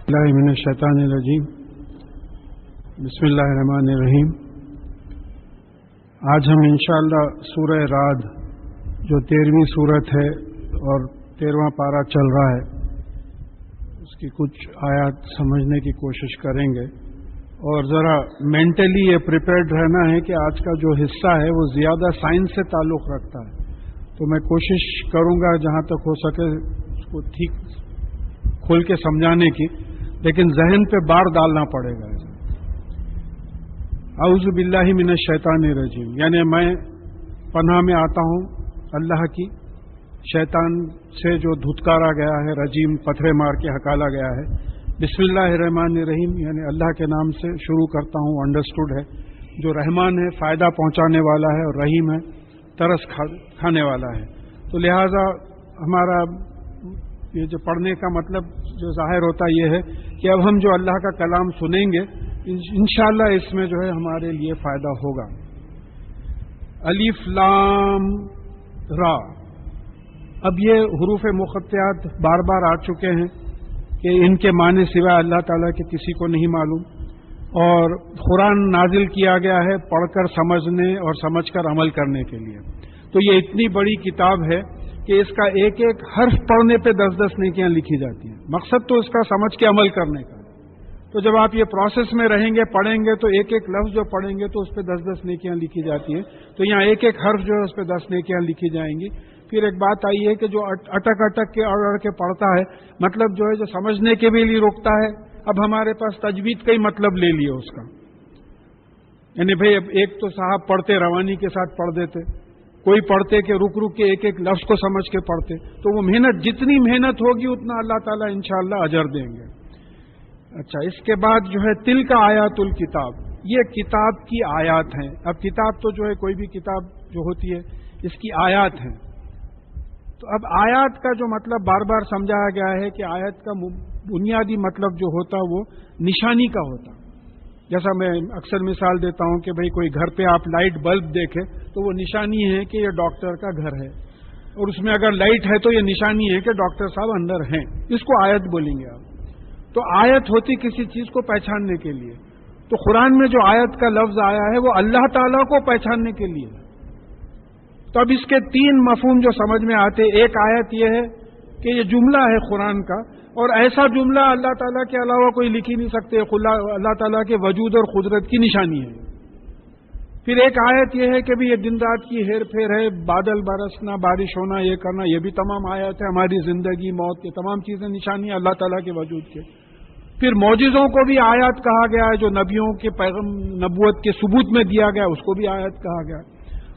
اللہ من الشیطان الرجیم بسم اللہ الرحمن الرحیم۔ آج ہم انشاءاللہ سورہ رعد جو 13ویں سورت ہے اور 13واں پارہ چل رہا ہے اس کی کچھ آیات سمجھنے کی کوشش کریں گے، اور ذرا مینٹلی یہ پریپیئرڈ رہنا ہے کہ آج کا جو حصہ ہے وہ زیادہ سائنس سے تعلق رکھتا ہے، تو میں کوشش کروں گا جہاں تک ہو سکے اس کو ٹھیک کھول کے سمجھانے کی، لیکن ذہن پہ بار ڈالنا پڑے گا۔ اعوذ باللہ من الشیطان الرجیم، یعنی میں پناہ میں آتا ہوں اللہ کی شیطان سے جو دھتکارا گیا ہے، رجیم پتھرے مار کے ہکالا گیا ہے۔ بسم اللہ الرحمن الرحیم، یعنی اللہ کے نام سے شروع کرتا ہوں، انڈرسٹوڈ ہے، جو رحمان ہے فائدہ پہنچانے والا ہے، اور رحیم ہے ترس کھانے والا ہے۔ تو لہذا ہمارا یہ جو پڑھنے کا مطلب جو ظاہر ہوتا یہ ہے کہ اب ہم جو اللہ کا کلام سنیں گے انشاءاللہ اس میں جو ہے ہمارے لیے فائدہ ہوگا۔ الف لام را، اب یہ حروف مقطعات بار بار آ چکے ہیں کہ ان کے معنی سوائے اللہ تعالیٰ کے کسی کو نہیں معلوم، اور قرآن نازل کیا گیا ہے پڑھ کر سمجھنے اور سمجھ کر عمل کرنے کے لیے۔ تو یہ اتنی بڑی کتاب ہے کہ اس کا ایک ایک حرف پڑھنے پہ 10 نیکیاں لکھی جاتی ہیں۔ مقصد تو اس کا سمجھ کے عمل کرنے کا، تو جب آپ یہ پروسیس میں رہیں گے پڑھیں گے تو ایک ایک لفظ جو پڑھیں گے تو اس پہ 10 نیکیاں لکھی جاتی ہیں۔ تو یہاں ایک ایک حرف جو ہے اس پہ 10 نیکیاں لکھی جائیں گی۔ پھر ایک بات آئی ہے کہ جو اٹک اٹک کے اڑ کے پڑھتا ہے، مطلب جو ہے جو سمجھنے کے بھی لیے روکتا ہے، اب ہمارے پاس تجوید کا ہی مطلب لے لیے اس کا، یعنی بھئی اب ایک تو صاحب پڑھتے روانی کے ساتھ پڑھ دیتے، کوئی پڑھتے کہ رک رک کے ایک ایک لفظ کو سمجھ کے پڑھتے، تو وہ محنت جتنی محنت ہوگی اتنا اللہ تعالیٰ انشاءاللہ اجر دیں گے۔ اچھا، اس کے بعد جو ہے تل کا آیات الکتاب، یہ کتاب کی آیات ہیں۔ اب کتاب تو جو ہے کوئی بھی کتاب جو ہوتی ہے اس کی آیات ہیں، تو اب آیات کا جو مطلب بار بار سمجھایا گیا ہے کہ آیت کا بنیادی مطلب جو ہوتا وہ نشانی کا ہوتا۔ جیسا میں اکثر مثال دیتا ہوں کہ بھئی کوئی گھر پہ آپ لائٹ بلب دیکھیں تو وہ نشانی ہے کہ یہ ڈاکٹر کا گھر ہے، اور اس میں اگر لائٹ ہے تو یہ نشانی ہے کہ ڈاکٹر صاحب اندر ہیں، اس کو آیت بولیں گے آپ۔ تو آیت ہوتی کسی چیز کو پہچاننے کے لیے، تو قرآن میں جو آیت کا لفظ آیا ہے وہ اللہ تعالیٰ کو پہچاننے کے لیے۔ تو اب اس کے 3 مفہوم جو سمجھ میں آتے، ایک آیت یہ ہے کہ یہ جملہ ہے قرآن کا، اور ایسا جملہ اللہ تعالیٰ کے علاوہ کوئی لکھ ہی نہیں سکتے، اللہ تعالیٰ کے وجود اور قدرت کی نشانی ہے۔ پھر ایک آیت یہ ہے کہ بھی یہ دن رات کی ہیر پھیر ہے، بادل برسنا، بارش ہونا، یہ کرنا، یہ بھی تمام آیت ہے، ہماری زندگی موت، یہ تمام چیزیں نشانی ہیں اللہ تعالیٰ کے وجود کے۔ پھر معجزوں کو بھی آیات کہا گیا ہے، جو نبیوں کے پیغام نبوت کے ثبوت میں دیا گیا اس کو بھی آیت کہا گیا۔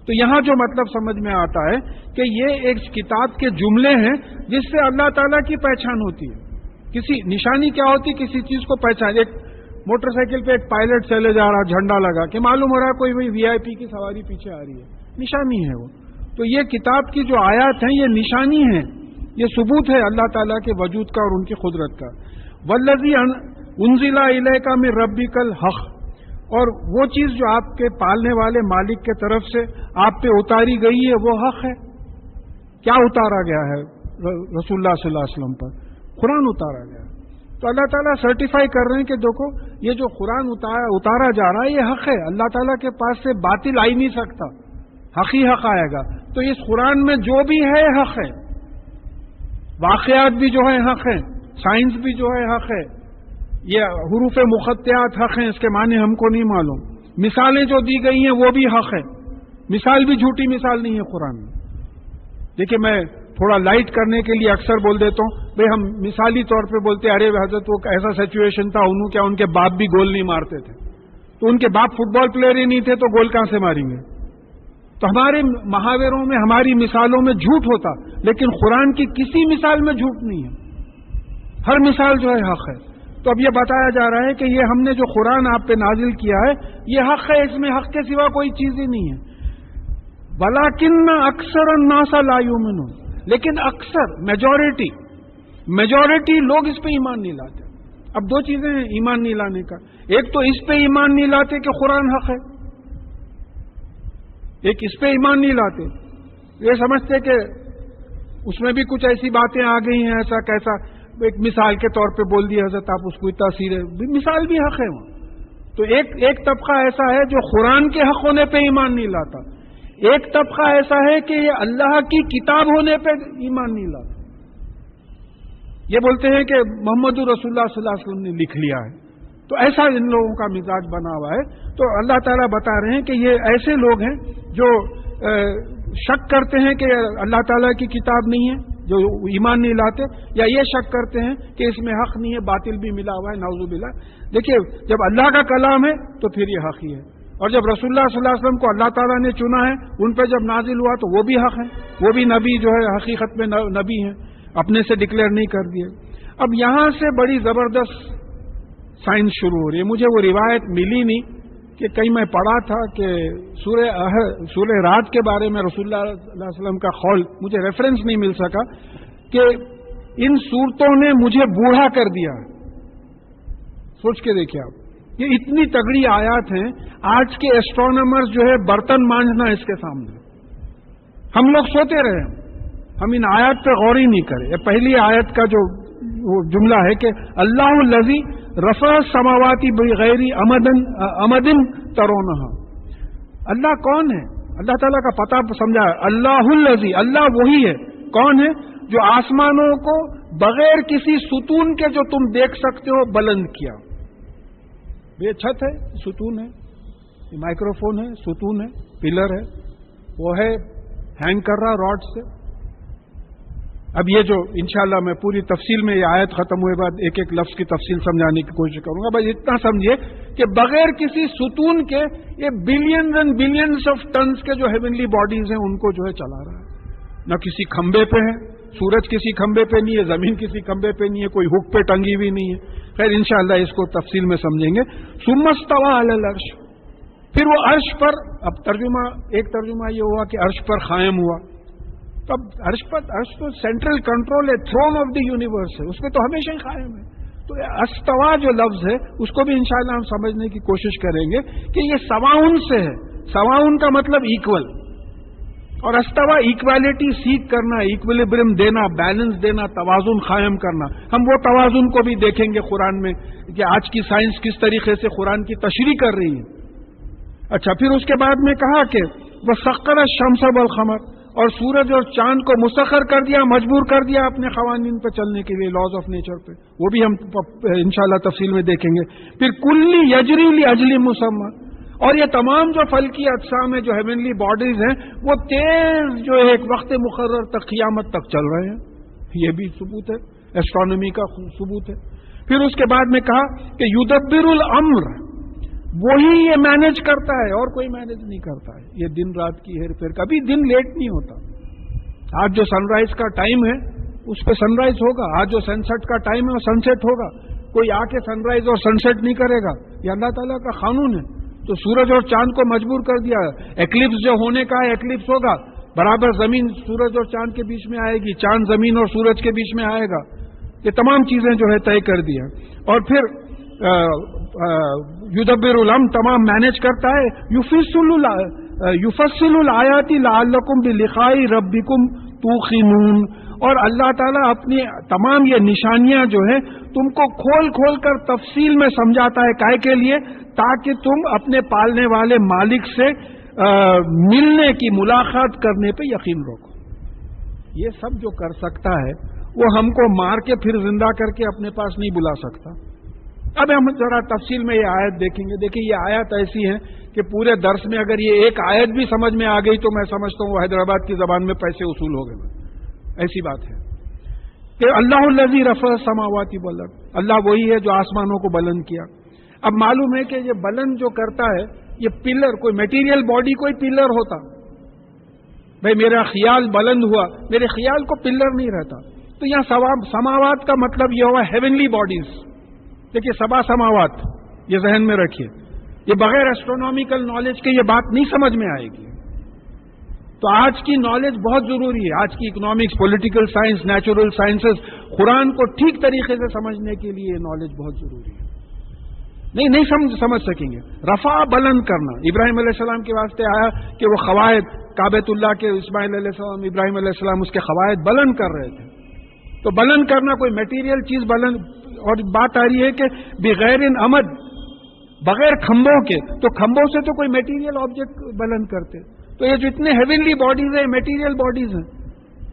تو یہاں جو مطلب سمجھ میں آتا ہے کہ یہ ایک کتاب کے جملے ہیں جس سے اللہ تعالیٰ کی پہچان ہوتی ہے۔ کسی نشانی کیا ہوتی، کسی چیز کو پہچان۔ ایک موٹر سائیکل پہ ایک پائلٹ چلے جا رہا، جھنڈا لگا کہ معلوم ہو رہا ہے کوئی VIP کی سواری پیچھے آ رہی ہے، نشانی ہے وہ۔ تو یہ کتاب کی جو آیات ہیں یہ نشانی ہیں، یہ ثبوت ہے اللہ تعالیٰ کے وجود کا اور ان کی قدرت کا۔ والذی انزل الیک من ربک الحق، اور وہ چیز جو آپ کے پالنے والے مالک کے طرف سے آپ پہ اتاری گئی ہے وہ حق ہے۔ کیا اتارا گیا ہے؟ رسول اللہ صلی اللہ علیہ وسلم پر قرآن اتارا گیا۔ تو اللہ تعالیٰ سرٹیفائی کر رہے ہیں کہ دیکھو یہ جو قرآن اتارا جا رہا ہے یہ حق ہے، اللہ تعالیٰ کے پاس سے باطل آ ہی نہیں سکتا، حق ہی حق آئے گا۔ تو اس قرآن میں جو بھی ہے حق ہے، واقعات بھی جو ہے حق ہیں، سائنس بھی جو ہے حق ہے، یہ حروف مقطعات حق ہیں، اس کے معنی ہم کو نہیں معلوم، مثالیں جو دی گئی ہیں وہ بھی حق ہے، مثال بھی جھوٹی مثال نہیں ہے قرآن میں۔ دیکھیے میں تھوڑا لائٹ کرنے کے لیے اکثر بول دیتا ہوں، بھئی ہم مثالی طور پہ بولتے ارے حضرت وہ ایسا سچویشن تھا، ان کے باپ بھی گول نہیں مارتے تھے، تو ان کے باپ فٹ بال پلیئر ہی نہیں تھے تو گول کہاں سے ماریں گے؟ تو ہمارے محاوروں میں، ہماری مثالوں میں جھوٹ ہوتا، لیکن قرآن کی کسی مثال میں جھوٹ نہیں ہے، ہر مثال جو ہے حق ہے۔ تو اب یہ بتایا جا رہا ہے کہ یہ ہم نے جو قرآن آپ پہ نازل کیا ہے یہ حق ہے، اس میں حق کے سوا کوئی چیز ہی نہیں ہے۔ وَلَٰكِنَّ أَكْثَرَ النَّاسَ لَا يُؤْمِنُونَ، لیکن اکثر میجورٹی لوگ اس پہ ایمان نہیں لاتے۔ اب 2 چیزیں ہیں ایمان نہیں لانے کا، ایک تو اس پہ ایمان نہیں لاتے کہ قرآن حق ہے، ایک اس پہ ایمان نہیں لاتے، یہ سمجھتے کہ اس میں بھی کچھ ایسی باتیں آ گئی ہیں ایسا کیسا، ایک مثال کے طور پہ بول دیا حضرت آپ اس کو تاثیر ہے، مثال بھی حق ہے وہاں. تو ایک طبقہ ایسا ہے جو قرآن کے حق ہونے پہ ایمان نہیں لاتا، ایک طبقہ ایسا ہے کہ یہ اللہ کی کتاب ہونے پہ ایمان نہیں لاتا. یہ بولتے ہیں کہ محمد رسول اللہ صلی اللہ علیہ وسلم نے لکھ لیا ہے. تو ایسا ان لوگوں کا مزاج بنا ہوا ہے. تو اللہ تعالیٰ بتا رہے ہیں کہ یہ ایسے لوگ ہیں جو شک کرتے ہیں کہ اللہ تعالیٰ کی کتاب نہیں ہے، جو ایمان نہیں لاتے، یا یہ شک کرتے ہیں کہ اس میں حق نہیں ہے، باطل بھی ملا ہوا ہے، نعوذ باللہ. دیکھیے جب اللہ کا کلام ہے تو پھر یہ حق ہی ہے، اور جب رسول اللہ صلی اللہ علیہ وسلم کو اللہ تعالیٰ نے چنا ہے، ان پہ جب نازل ہوا تو وہ بھی حق ہے، وہ بھی نبی جو ہے حقیقت میں نبی ہیں، اپنے سے ڈکلیئر نہیں کر دیے. اب یہاں سے بڑی زبردست سائنس شروع ہو رہی ہے. مجھے وہ روایت ملی نہیں کہ کہیں میں پڑھا تھا کہ سورہ رات کے بارے میں رسول اللہ صلی اللہ علیہ وسلم کا قول، مجھے ریفرنس نہیں مل سکا، کہ ان صورتوں نے مجھے بوڑھا کر دیا. سوچ کے دیکھیں آپ، یہ اتنی تگڑی آیات ہیں. آج کے ایسٹرونامرز جو ہے برتن مانجنا اس کے سامنے. ہم لوگ سوتے رہے، ہم ان آیات پہ غور ہی نہیں کرے. یہ پہلی آیت کا جو جملہ ہے کہ اللہ الذی رفع السماوات بغیر امد ترونہا. اللہ کون ہے؟ اللہ تعالیٰ کا پتہ سمجھا. اللہ الذی، اللہ وہی ہے. کون ہے؟ جو آسمانوں کو بغیر کسی ستون کے جو تم دیکھ سکتے ہو بلند کیا. یہ چھت ہے، ستون ہے، یہ مائکروفون ہے، ستون ہے، پلر ہے، وہ ہے ہینگ کر رہا راڈ سے. اب یہ جو انشاءاللہ میں پوری تفصیل میں یہ آیت ختم ہوئے بعد ایک ایک لفظ کی تفصیل سمجھانے کی کوشش کروں گا. بس اتنا سمجھیے کہ بغیر کسی ستون کے یہ billions and billions of tons کے جو ہیونلی باڈیز ہیں ان کو جو ہے چلا رہا ہے. نہ کسی کھمبے پہ ہے، سورج کسی کھمبے پہ نہیں ہے، زمین کسی کھمبے پہ نہیں ہے، کوئی ہک پہ ٹنگی ہوئی نہیں ہے. خیر انشاءاللہ اس کو تفصیل میں سمجھیں گے. ثم استوى علی العرش، پھر وہ عرش پر، اب ایک ترجمہ یہ ہوا کہ عرش پر قائم ہوا. تب عرش تو سینٹرل کنٹرول ہے، تھرون آف دی یونیورس ہے، اس پہ تو ہمیشہ ہی قائم ہے. تو استوا جو لفظ ہے اس کو بھی انشاءاللہ ہم سمجھنے کی کوشش کریں گے کہ یہ سواؤن سے ہے. سواؤن کا مطلب ایکول، اور استوا ایکویلٹی سیکھ کرنا، ایکویلیبریم دینا، بیلنس دینا، توازن قائم کرنا. ہم وہ توازن کو بھی دیکھیں گے قرآن میں کہ آج کی سائنس کس طریقے سے قرآن کی تشریح کر رہی ہے. اچھا، پھر اس کے بعد میں کہا کہ وَسَخَّرَ الشَّمْسَ وَالْقَمَرَ، اور سورج اور چاند کو مسخر کر دیا، مجبور کر دیا اپنے قوانین پہ چلنے کے لیے، لاز آف نیچر پہ. وہ بھی ہم انشاءاللہ تفصیل میں دیکھیں گے. پھر کلی یجری لاجل مسمى، اور یہ تمام جو فلکی اجسام ہیں، جو ہیونلی باڈیز ہیں، وہ تیز جو ایک وقت مقرر تک قیامت تک چل رہے ہیں. یہ بھی ثبوت ہے، ایسٹرونومی کا ثبوت ہے. پھر اس کے بعد میں کہا کہ یدبر الامر، وہی یہ مینج کرتا ہے اور کوئی مینج نہیں کرتا ہے. یہ دن رات کی ہیر پھیر، کبھی دن لیٹ نہیں ہوتا. آج جو سن رائز کا ٹائم ہے اس پہ سن رائز ہوگا، آج جو سن سیٹ کا ٹائم ہے وہ سن سیٹ ہوگا. کوئی آ کے سن رائز اور سن سیٹ نہیں کرے گا. یہ اللہ تعالیٰ کا قانون ہے. تو سورج اور چاند کو مجبور کر دیا. ایکلپس جو ہونے کا ہے ایکلپس ہوگا، برابر زمین سورج اور چاند کے بیچ میں آئے گی، چاند زمین اور سورج کے بیچ میں آئے گا. یہ تمام چیزیں جو ہے طے کر دیا. اور پھر یدبر الامر، تمام مینج کرتا ہے. یفصل الآیات لعلکم بلقاء ربکم توقنون، اور اللہ تعالیٰ اپنی تمام یہ نشانیاں جو ہیں تم کو کھول کھول کر تفصیل میں سمجھاتا ہے. کائے کے لیے؟ تاکہ تم اپنے پالنے والے مالک سے ملنے کی، ملاقات کرنے پہ یقین رکھو. یہ سب جو کر سکتا ہے وہ ہم کو مار کے پھر زندہ کر کے اپنے پاس نہیں بلا سکتا. اب ہم ذرا تفصیل میں یہ آیت دیکھیں گے. دیکھیں یہ آیت ایسی ہے کہ پورے درس میں اگر یہ ایک آیت بھی سمجھ میں آ گئی تو میں سمجھتا ہوں وہ حیدرآباد کی زبان میں پیسے وصول ہو گئے. ایسی بات ہے کہ اللہ الذی رفع السماوات والارض، اللہ وہی ہے جو آسمانوں کو بلند کیا. اب معلوم ہے کہ یہ بلند جو کرتا ہے یہ پلر، کوئی میٹیریل باڈی کوئی پلر ہوتا. بھائی میرا خیال بلند ہوا، میرے خیال کو پلر نہیں رہتا. تو یہاں سماوات کا مطلب یہ ہوا ہیونلی باڈیز. دیکھیے سبا سماوات، یہ ذہن میں رکھیے. یہ بغیر ایسٹرونومیکل نالج کے یہ بات نہیں سمجھ میں آئے گی. تو آج کی نالج بہت ضروری ہے. آج کی economics, political science, natural sciences, Quran کو ٹھیک طریقے سے سمجھنے کے لیے نالج بہت ضروری ہے. نہیں سمجھ سکیں گے. رفع بلند کرنا، ابراہیم علیہ السلام کے واسطے آیا کہ وہ قواعد کعبۃ اللہ کے، اسماعیل علیہ السلام، ابراہیم علیہ السلام اس کے قواعد بلند کر رہے تھے. تو بلند کرنا کوئی میٹیریل چیز بلند، اور بات آ رہی ہے کہ بغیر عمد، بغیر کھمبوں کے، تو کھمبوں سے تو کوئی میٹیریل آبجیکٹ بلند کرتے، تو یہ جو اتنے ہیونلی باڈیز ہیں میٹیریل باڈیز ہیں.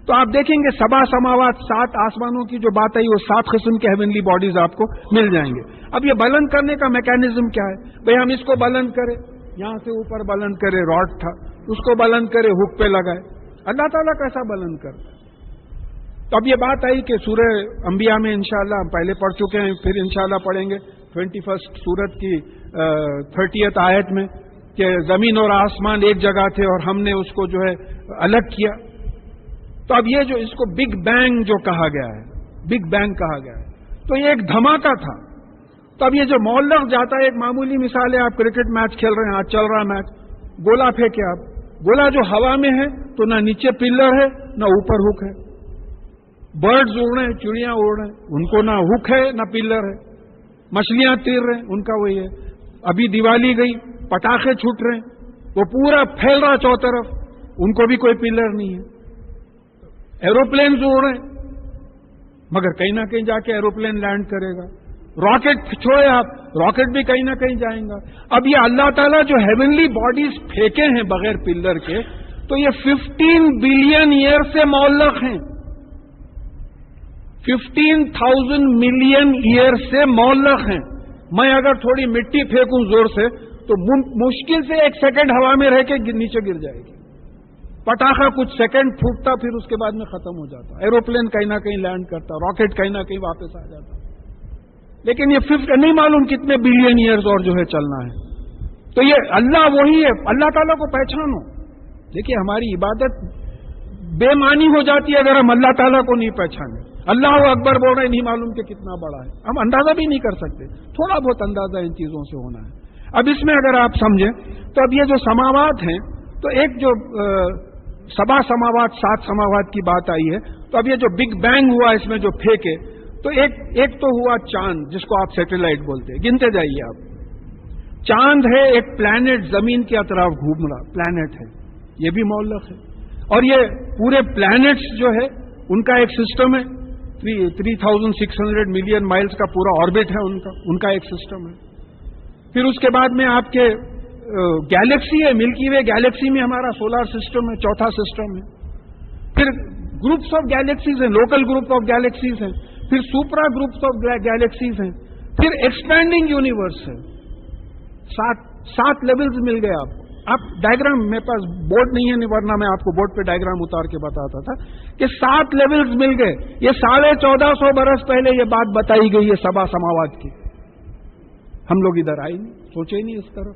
تو آپ دیکھیں گے 7 سماوات، 7 آسمانوں کی جو بات آئی وہ 7 قسم کے ہیونلی باڈیز آپ کو مل جائیں گے. اب یہ بلند کرنے کا میکینزم کیا ہے؟ بھئی ہم اس کو بلند کریں، یہاں سے اوپر بلند کرے، راڈ تھا اس کو بلند کرے، ہک پہ لگائے. اللہ تعالیٰ کیسا بلند کرتا ہے؟ تو اب یہ بات آئی کہ سورہ انبیاء میں انشاءاللہ ہم پہلے پڑھ چکے ہیں، پھر انشاءاللہ پڑھیں گے 21 سورت کی 30 آیت میں کہ زمین اور آسمان ایک جگہ تھے اور ہم نے اس کو جو ہے الگ کیا. تو اب یہ جو اس کو بگ بینگ جو کہا گیا ہے، بگ بینگ کہا گیا ہے، تو یہ ایک دھماکہ تھا. تو اب یہ جو معلق جاتا ہے، ایک معمولی مثال ہے، آپ کرکٹ میچ کھیل رہے ہیں، آج چل رہا میچ، گولا پھینکے آپ، گولا جو ہوا میں ہے تو نہ نیچے پلر ہے نہ اوپر ہک ہے. برڈز اڑ رہے ہیں، چڑیاں اڑ رہے ہیں، ان کو نہ ہک ہے نہ پلر ہے. مچھلیاں تیر رہے ہیں، ان کا وہی ہے. ابھی دیوالی گئی، پٹاخے چھوٹ رہے ہیں، وہ پورا پھیل رہا چوطرف، ان کو بھی کوئی پلر نہیں ہے. ایروپلین اڑ رہے ہیں، مگر کہیں نہ کہیں جا کے ایروپلین لینڈ کرے گا. راکٹ چھوڑے آپ، راکٹ بھی کہیں نہ کہیں جائیں گا. اب یہ اللہ تعالیٰ جو ہیونلی باڈیز پھینکے ہیں بغیر پلر کے، تو یہ 15 بلین ایئر سے معلق ہیں، 15,000 ملین ایئر سے معلق ہیں. میں اگر تھوڑی مٹی پھینکوں زور سے تو مشکل سے 1 سیکنڈ ہوا میں رہ کے نیچے گر جائے گی. پٹاخہ کچھ سیکنڈ پھوٹتا، پھر اس کے بعد میں ختم ہو جاتا. ایروپلین کہیں نہ کہیں لینڈ کرتا، راکٹ کہیں نہ کہیں واپس آ جاتا. لیکن یہ 50 نہیں معلوم کتنے بلین ایئرز اور جو ہے چلنا ہے. تو یہ اللہ وہی ہے. اللہ تعالیٰ کو پہچانو. دیکھیے ہماری عبادت بے معنی ہو جاتی ہے اگر ہم اللہ تعالیٰ کو نہیں پہچانے. اللہ اکبر بول رہے نہیں معلوم کہ کتنا بڑا ہے، ہم اندازہ بھی نہیں کر سکتے. تھوڑا بہت اندازہ ان چیزوں سے ہونا ہے. اب اس میں اگر آپ سمجھیں تو اب یہ جو سماوات ہیں، تو ایک جو 7 سماوات 7 سماوات کی بات آئی ہے، تو اب یہ جو بگ بینگ ہوا اس میں جو پھینکے، تو ایک تو ہوا چاند، جس کو آپ سیٹلائٹ بولتے ہیں. گنتے جائیے آپ. چاند ہے ایک پلانٹ، زمین کے اطراف گھوم رہا پلانٹ ہے، یہ بھی معلق ہے. اور یہ پورے پلانٹس جو ہے ان کا ایک سسٹم ہے، 3600 ملین مائلز کا پورا آربٹ ہے ان کا ایک سسٹم ہے. پھر اس کے بعد میں آپ کے گیلیکسی ہے، ملکی وے گیلیکسی میں ہمارا سولار سسٹم ہے، چوتھا سسٹم ہے. پھر گروپس آف گیلیکسیز ہیں، لوکل گروپ آف گیلیکسیز ہیں، پھر سپرا گروپس آف گیلیکسیز ہیں، پھر ایکسپینڈنگ یونیورس ہے. 7 لیولز مل گئے آپ کو. آپ ڈائیگرام میرے پاس بورڈ نہیں ہے، ورنہ میں آپ کو بورڈ پہ ڈائیگرام اتار کے بتاتا تھا کہ 7 لیولز مل گئے. یہ 1450 برس پہلے یہ بات بتائی گئی ہے 7 سماوات کی. ہم لوگ ادھر آئے نہیں، سوچے ہی نہیں اس طرف.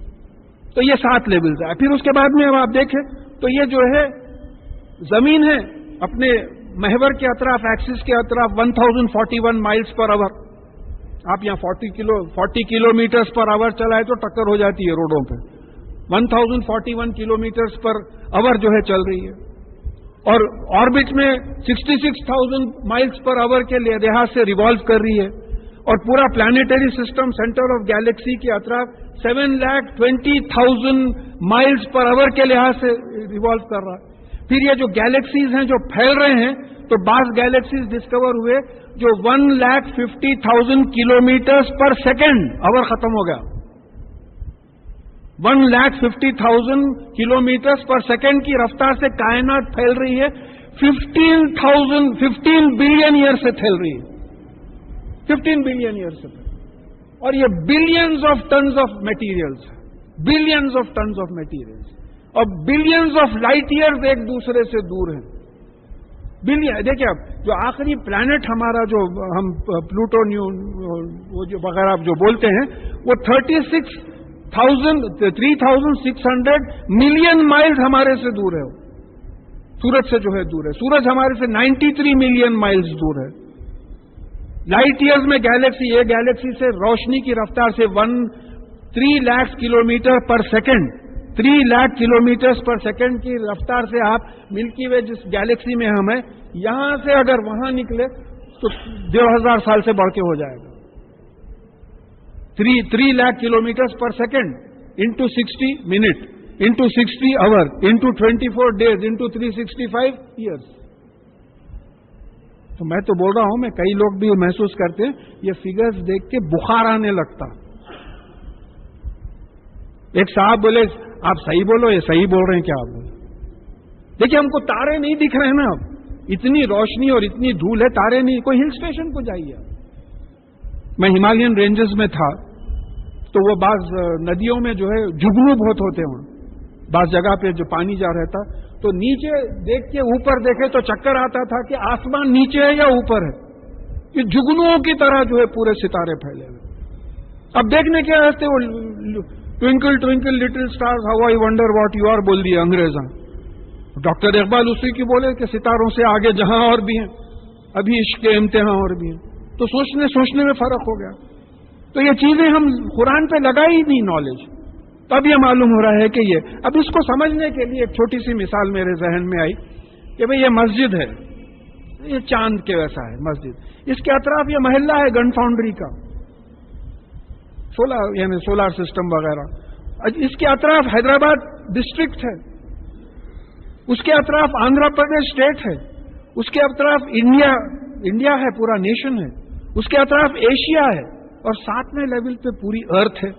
تو یہ 7 لیولز ہے. پھر اس کے بعد میں اب آپ دیکھیں تو یہ جو ہے زمین ہے اپنے محور کے اطراف، ایکسس کے اطراف 1041 مائلز پر آور. آپ یہاں 40 کلومیٹرز پر آور چلائے تو ٹکر ہو جاتی ہے روڈوں پہ. 1041 کلومیٹرز پر آور جو ہے چل رہی ہے. اور آربٹ میں 66,000 مائلز پر آور کے لحاظ سے ریوالو کر رہی ہے. اور پورا planetary system centre of Galaxy کے اطراف 7,20,000 مائلز پر آور کے لحاظ سے ریوالو کر رہا ہے. پھر یہ جو گیلیکسیز ہیں جو پھیل رہے ہیں، تو بعض گیلیکسیز ڈسکور ہوئے جو 1,50,000 کلومیٹرز پر سیکنڈ، آور ختم ہو گیا، 1,50,000 کلومیٹرز پر سیکنڈ کی رفتار سے کائنات پھیل رہی ہے. 15 بلین ایئر سے پھیل رہی ہے، 15 بلین ایئر سے. اور یہ billions of tons of materials, billions of tons of materials, اور بلینز آف لائٹ ایئرز ایک دوسرے سے دور ہیں. دیکھیں اب جو آخری پلانٹ ہمارا جو ہم پلوٹو وہ جو وغیرہ جو بولتے ہیں، وہ 3,600 ملین مائلز ہمارے سے دور ہے. سورج سے جو ہے دور ہے. سورج ہمارے سے 93 ملین مائلز دور ہے. لائٹ ایئرز میں گیلیکسی، یہ گیلیکسی سے روشنی کی رفتار سے 3 lakh kilometre per second, 3 lakh kilometres per second کی رفتار سے آپ ملکی وے جس گیلیکسی میں ہم ہیں، یہاں سے اگر وہاں نکلے تو 2,000 سال سے بڑھ کے ہو جائے گا. 3 lakh kilometres per second into 60 minute into 60 آور انٹو 24 ڈیز انٹو 365 ایئرس. تو میں تو بول رہا ہوں، میں کئی لوگ بھی محسوس کرتے ہیں یہ فگرز دیکھ کے بخار آنے لگتا. ایک صاحب بولے آپ صحیح بولو، یہ صحیح بول رہے ہیں کیا آپ بولے؟ دیکھیے ہم کو تارے نہیں دکھ رہے ہیں نا، اب اتنی روشنی اور اتنی دھول ہے، تارے نہیں. کوئی ہل اسٹیشن کو جائیے. میں ہمالیین رینجز میں تھا تو وہ بعض ندیوں میں جو ہے جگنو بہت ہوتے ہیں، بعض جگہ پہ جو پانی جا رہتا تو نیچے دیکھ کے اوپر دیکھے تو چکر آتا تھا کہ آسمان نیچے ہے یا اوپر ہے. یہ جگنوؤں کی طرح جو ہے پورے ستارے پھیلے ہوئے. اب دیکھنے کے راستے وہ twinkle twinkle little stars how I wonder what you are بول دیے انگریزاں. ڈاکٹر اقبال اسی کی بولے کہ ستاروں سے آگے جہاں اور بھی ہیں، ابھی عشق کے امتحان اور بھی ہیں. تو سوچنے میں فرق ہو گیا. تو یہ چیزیں ہم قرآن پہ لگائی نہیں نالج، تب یہ معلوم ہو رہا ہے کہ یہ. اب اس کو سمجھنے کے لیے ایک چھوٹی سی مثال میرے ذہن میں آئی کہ بھئی یہ مسجد ہے، یہ چاند کے ویسا ہے مسجد. اس کے اطراف یہ محلہ ہے گن فاؤنڈری کا، سولار سسٹم وغیرہ. اس کے اطراف حیدرآباد ڈسٹرکٹ ہے، اس کے اطراف آندھرا پردیش اسٹیٹ ہے، اس کے اطراف انڈیا ہے، پورا نیشن ہے، اس کے اطراف ایشیا ہے، اور 7ویں لیول پہ پوری ارتھ ہے.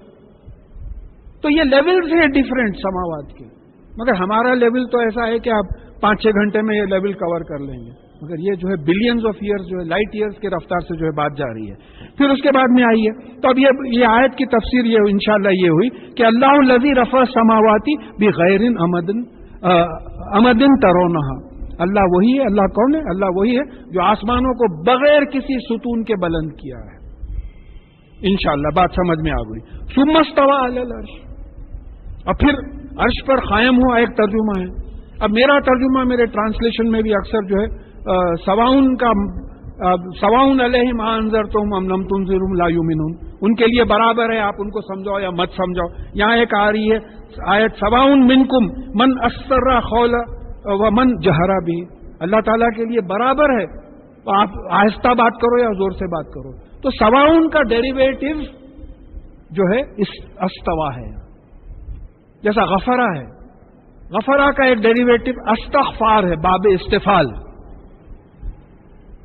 تو یہ لیولز ہیں ڈیفرنٹ سماوات کے. مگر ہمارا لیول تو ایسا ہے کہ آپ 5-6 گھنٹے میں یہ لیول کور کر لیں گے، مگر یہ جو ہے بلینز آف ایئرز جو ہے لائٹ ایئرز کی رفتار سے جو ہے بات جا رہی ہے. پھر اس کے بعد میں آئی ہے تو اب یہ آیت کی تفسیر یہ انشاءاللہ یہ ہوئی کہ اللہ الذی رفع السماوات بغیر امد ترونہا. اللہ وہی ہے. اللہ کون ہے؟ اللہ وہی ہے جو آسمانوں کو بغیر کسی ستون کے بلند کیا ہے. انشاءاللہ بات سمجھ میں آ گئی. ثم استوى علی العرش، اب پھر عرش پر قائم ہوا ایک ترجمہ ہے. اب میرا ترجمہ میرے ٹرانسلیشن میں بھی اکثر جو ہے سواؤن علیہم انذرتہم ام لم تنذرہم لا یؤمنون، ان کے لیے برابر ہے آپ ان کو سمجھاؤ یا مت سمجھاؤ. یہاں ایک آ رہی ہے آیت سواؤن منکم من اسر قولا ومن جہر بہ، اللہ تعالیٰ کے لیے برابر ہے آپ آہستہ بات کرو یا زور سے بات کرو. تو سواؤن کا ڈیریویٹو جو ہے استوا ہے، جیسا غفرہ ہے. غفرہ کا ایک ڈیریویٹو استغفار ہے، باب استفال.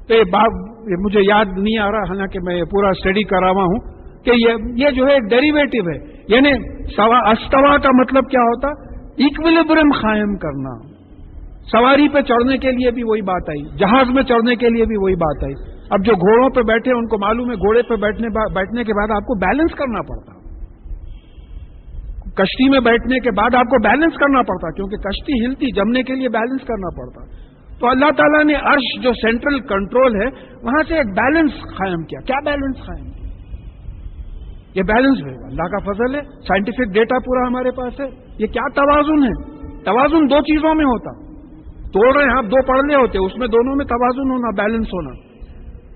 تو یہ مجھے یاد نہیں آ رہا، حالانکہ میں یہ پورا اسٹڈی کر رہا ہوں کہ یہ جو ہے ایک ڈیریویٹو ہے. یعنی استوا کا مطلب کیا ہوتا؟ ایکویلیبرم قائم کرنا. سواری پہ چڑھنے کے لیے بھی وہی بات آئی، جہاز میں چڑھنے کے لیے بھی وہی بات آئی. اب جو گھوڑوں پہ بیٹھے ان کو معلوم ہے گھوڑے پہ بیٹھنے کے بعد آپ کو بیلنس کرنا پڑتا، کشتی میں بیٹھنے کے بعد آپ کو بیلنس کرنا پڑتا، کیونکہ کشتی ہلتی، جمنے کے لیے بیلنس کرنا پڑتا. تو اللہ تعالیٰ نے عرش جو سینٹرل کنٹرول ہے وہاں سے ایک بیلنس قائم کیا. کیا بیلنس قائم کیا؟ یہ بیلنس ہے اللہ کا فضل ہے، سائنٹیفک ڈیٹا پورا ہمارے پاس ہے. یہ کیا توازن ہے؟ توازن 2 چیزوں میں ہوتا. توڑ رہے ہیں آپ 2 پڑھنے ہوتے، اس میں دونوں میں توازن ہونا، بیلنس ہونا.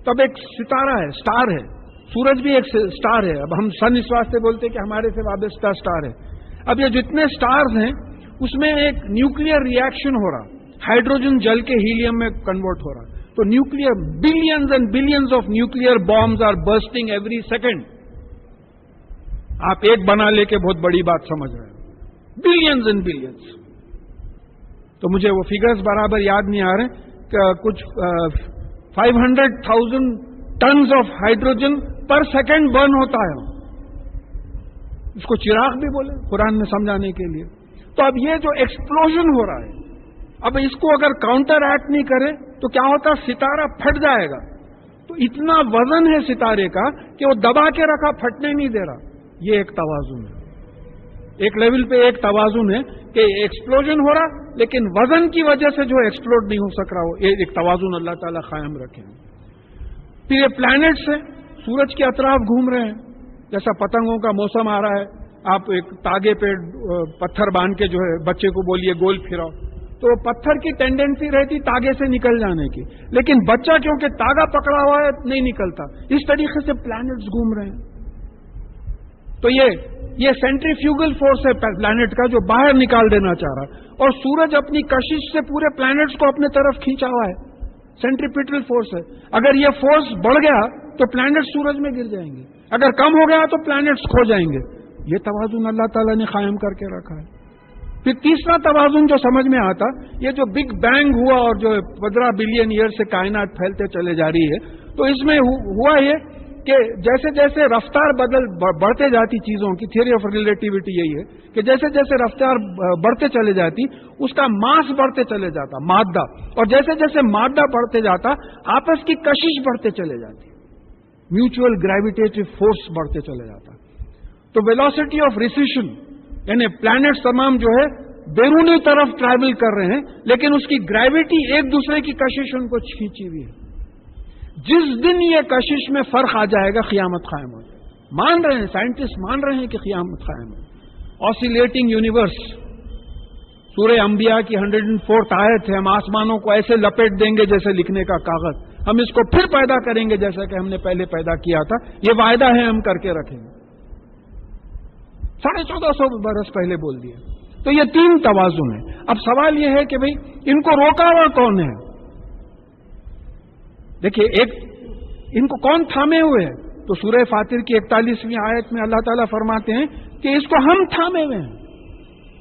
تب ایک ستارہ ہے، سٹار ہے. سورج بھی ایک سٹار ہے. اب ہم سن اس واسطے بولتے کہ ہمارے سے وابستہ سٹار ہے. اب یہ جتنے سٹارز ہیں اس میں ایک نیوکلیئر ریئیکشن ہو رہا، ہائیڈروجن جل کے ہیلیم میں کنورٹ ہو رہا. تو nuclear billions and billions of nuclear bombs are bursting every second. آپ ایک بنا لے کے بہت بڑی بات سمجھ رہے ہیں، بلینز اینڈ بلینز. تو مجھے وہ فگرز برابر یاد نہیں آ رہے کہ کچھ 500,000 tons of hydrogen per second burn ہوتا ہے. اس کو چراغ بھی بولے قرآن میں سمجھانے کے لیے. تو اب یہ جو ایکسپلوژن ہو رہا ہے، اب اس کو اگر کاؤنٹر ایکٹ نہیں کرے تو کیا ہوتا؟ ستارہ پھٹ جائے گا. تو اتنا وزن ہے ستارے کا کہ وہ دبا کے رکھا، پھٹنے نہیں دے رہا. یہ ایک توازن ہے. ایک لیول پہ ایک توازن ہے کہ ایکسپلوژن ہو رہا لیکن وزن کی وجہ سے جو ایکسپلوڈ نہیں ہو سک رہا، وہ ایک توازن اللہ تعالیٰ قائم رکھے. پھر یہ پلانٹس ہیں سورج کے اطراف گھوم رہے ہیں. جیسا پتنگوں کا موسم آ رہا ہے، آپ ایک تاگے پہ پتھر باندھ کے جو ہے بچے کو بولیے گول پھراؤ، تو پتھر کی ٹینڈنسی رہتی تاگے سے نکل جانے کی، لیکن بچہ کیونکہ تاگا پکڑا ہوا ہے نہیں نکلتا. اس طریقے سے پلانٹس گھوم رہے ہیں. تو یہ سینٹریفیوگل فورس ہے پلانٹ کا جو باہر نکال دینا چاہ رہا، اور سورج اپنی کشش سے پورے پلانٹس کو اپنے طرف کھینچا ہوا ہے. سینٹریپیٹل فورس ہے. اگر یہ فورس بڑھ گیا تو پلانٹس سورج میں گر جائیں گے، اگر کم ہو گیا تو پلانٹس کھو جائیں گے. یہ توازن اللہ تعالیٰ نے قائم کر کے رکھا ہے. پھر تیسرا توازن جو سمجھ میں آتا، یہ جو بگ بینگ ہوا اور جو 15 بلین ایئر سے کائنات پھیلتے چلے جا رہی ہے، تو اس میں ہوا یہ کہ جیسے جیسے رفتار بڑھتے جاتی چیزوں کی، تھیوری آف ریلیٹیوٹی یہی ہے کہ جیسے جیسے رفتار بڑھتے چلے جاتی اس کا ماس بڑھتے چلے جاتا، مادہ، اور جیسے جیسے مادہ بڑھتے جاتا آپس کی کشش بڑھتے چلے جاتی، میوچل گریویٹیٹو فورس بڑھتے چلے جاتا. تو ویلوسٹی آف ریسیشن یعنی پلانٹس تمام جو ہے بیرونی طرف ٹریول کر رہے ہیں، لیکن اس کی گریویٹی ایک دوسرے کی کشش ان کو کھینچی ہوئی ہے. جس دن یہ کشش میں فرق آ جائے گا قیامت قائم ہو جائے گا. مان رہے ہیں سائنٹسٹ، مان رہے ہیں کہ قیامت قائم ہے. آسیلیٹنگ یونیورس، سورہ انبیاء کی 104 آیت ہے، ہم آسمانوں کو ایسے لپیٹ دیں گے جیسے لکھنے کا کاغذ، ہم اس کو پھر پیدا کریں گے جیسا کہ ہم نے پہلے پیدا کیا تھا، یہ وعدہ ہے، ہم کر کے رکھیں گے. 1450 برس پہلے بول دیا. تو یہ 3 توازن ہیں. اب سوال یہ ہے کہ بھئی ان کو روکا ہوا کون ہے؟ دیکھیے، ایک ان کو کون تھامے ہوئے ہیں؟ تو سورہ فاطر کی 41ویں آیت میں اللہ تعالیٰ فرماتے ہیں کہ اس کو ہم تھامے ہوئے ہیں.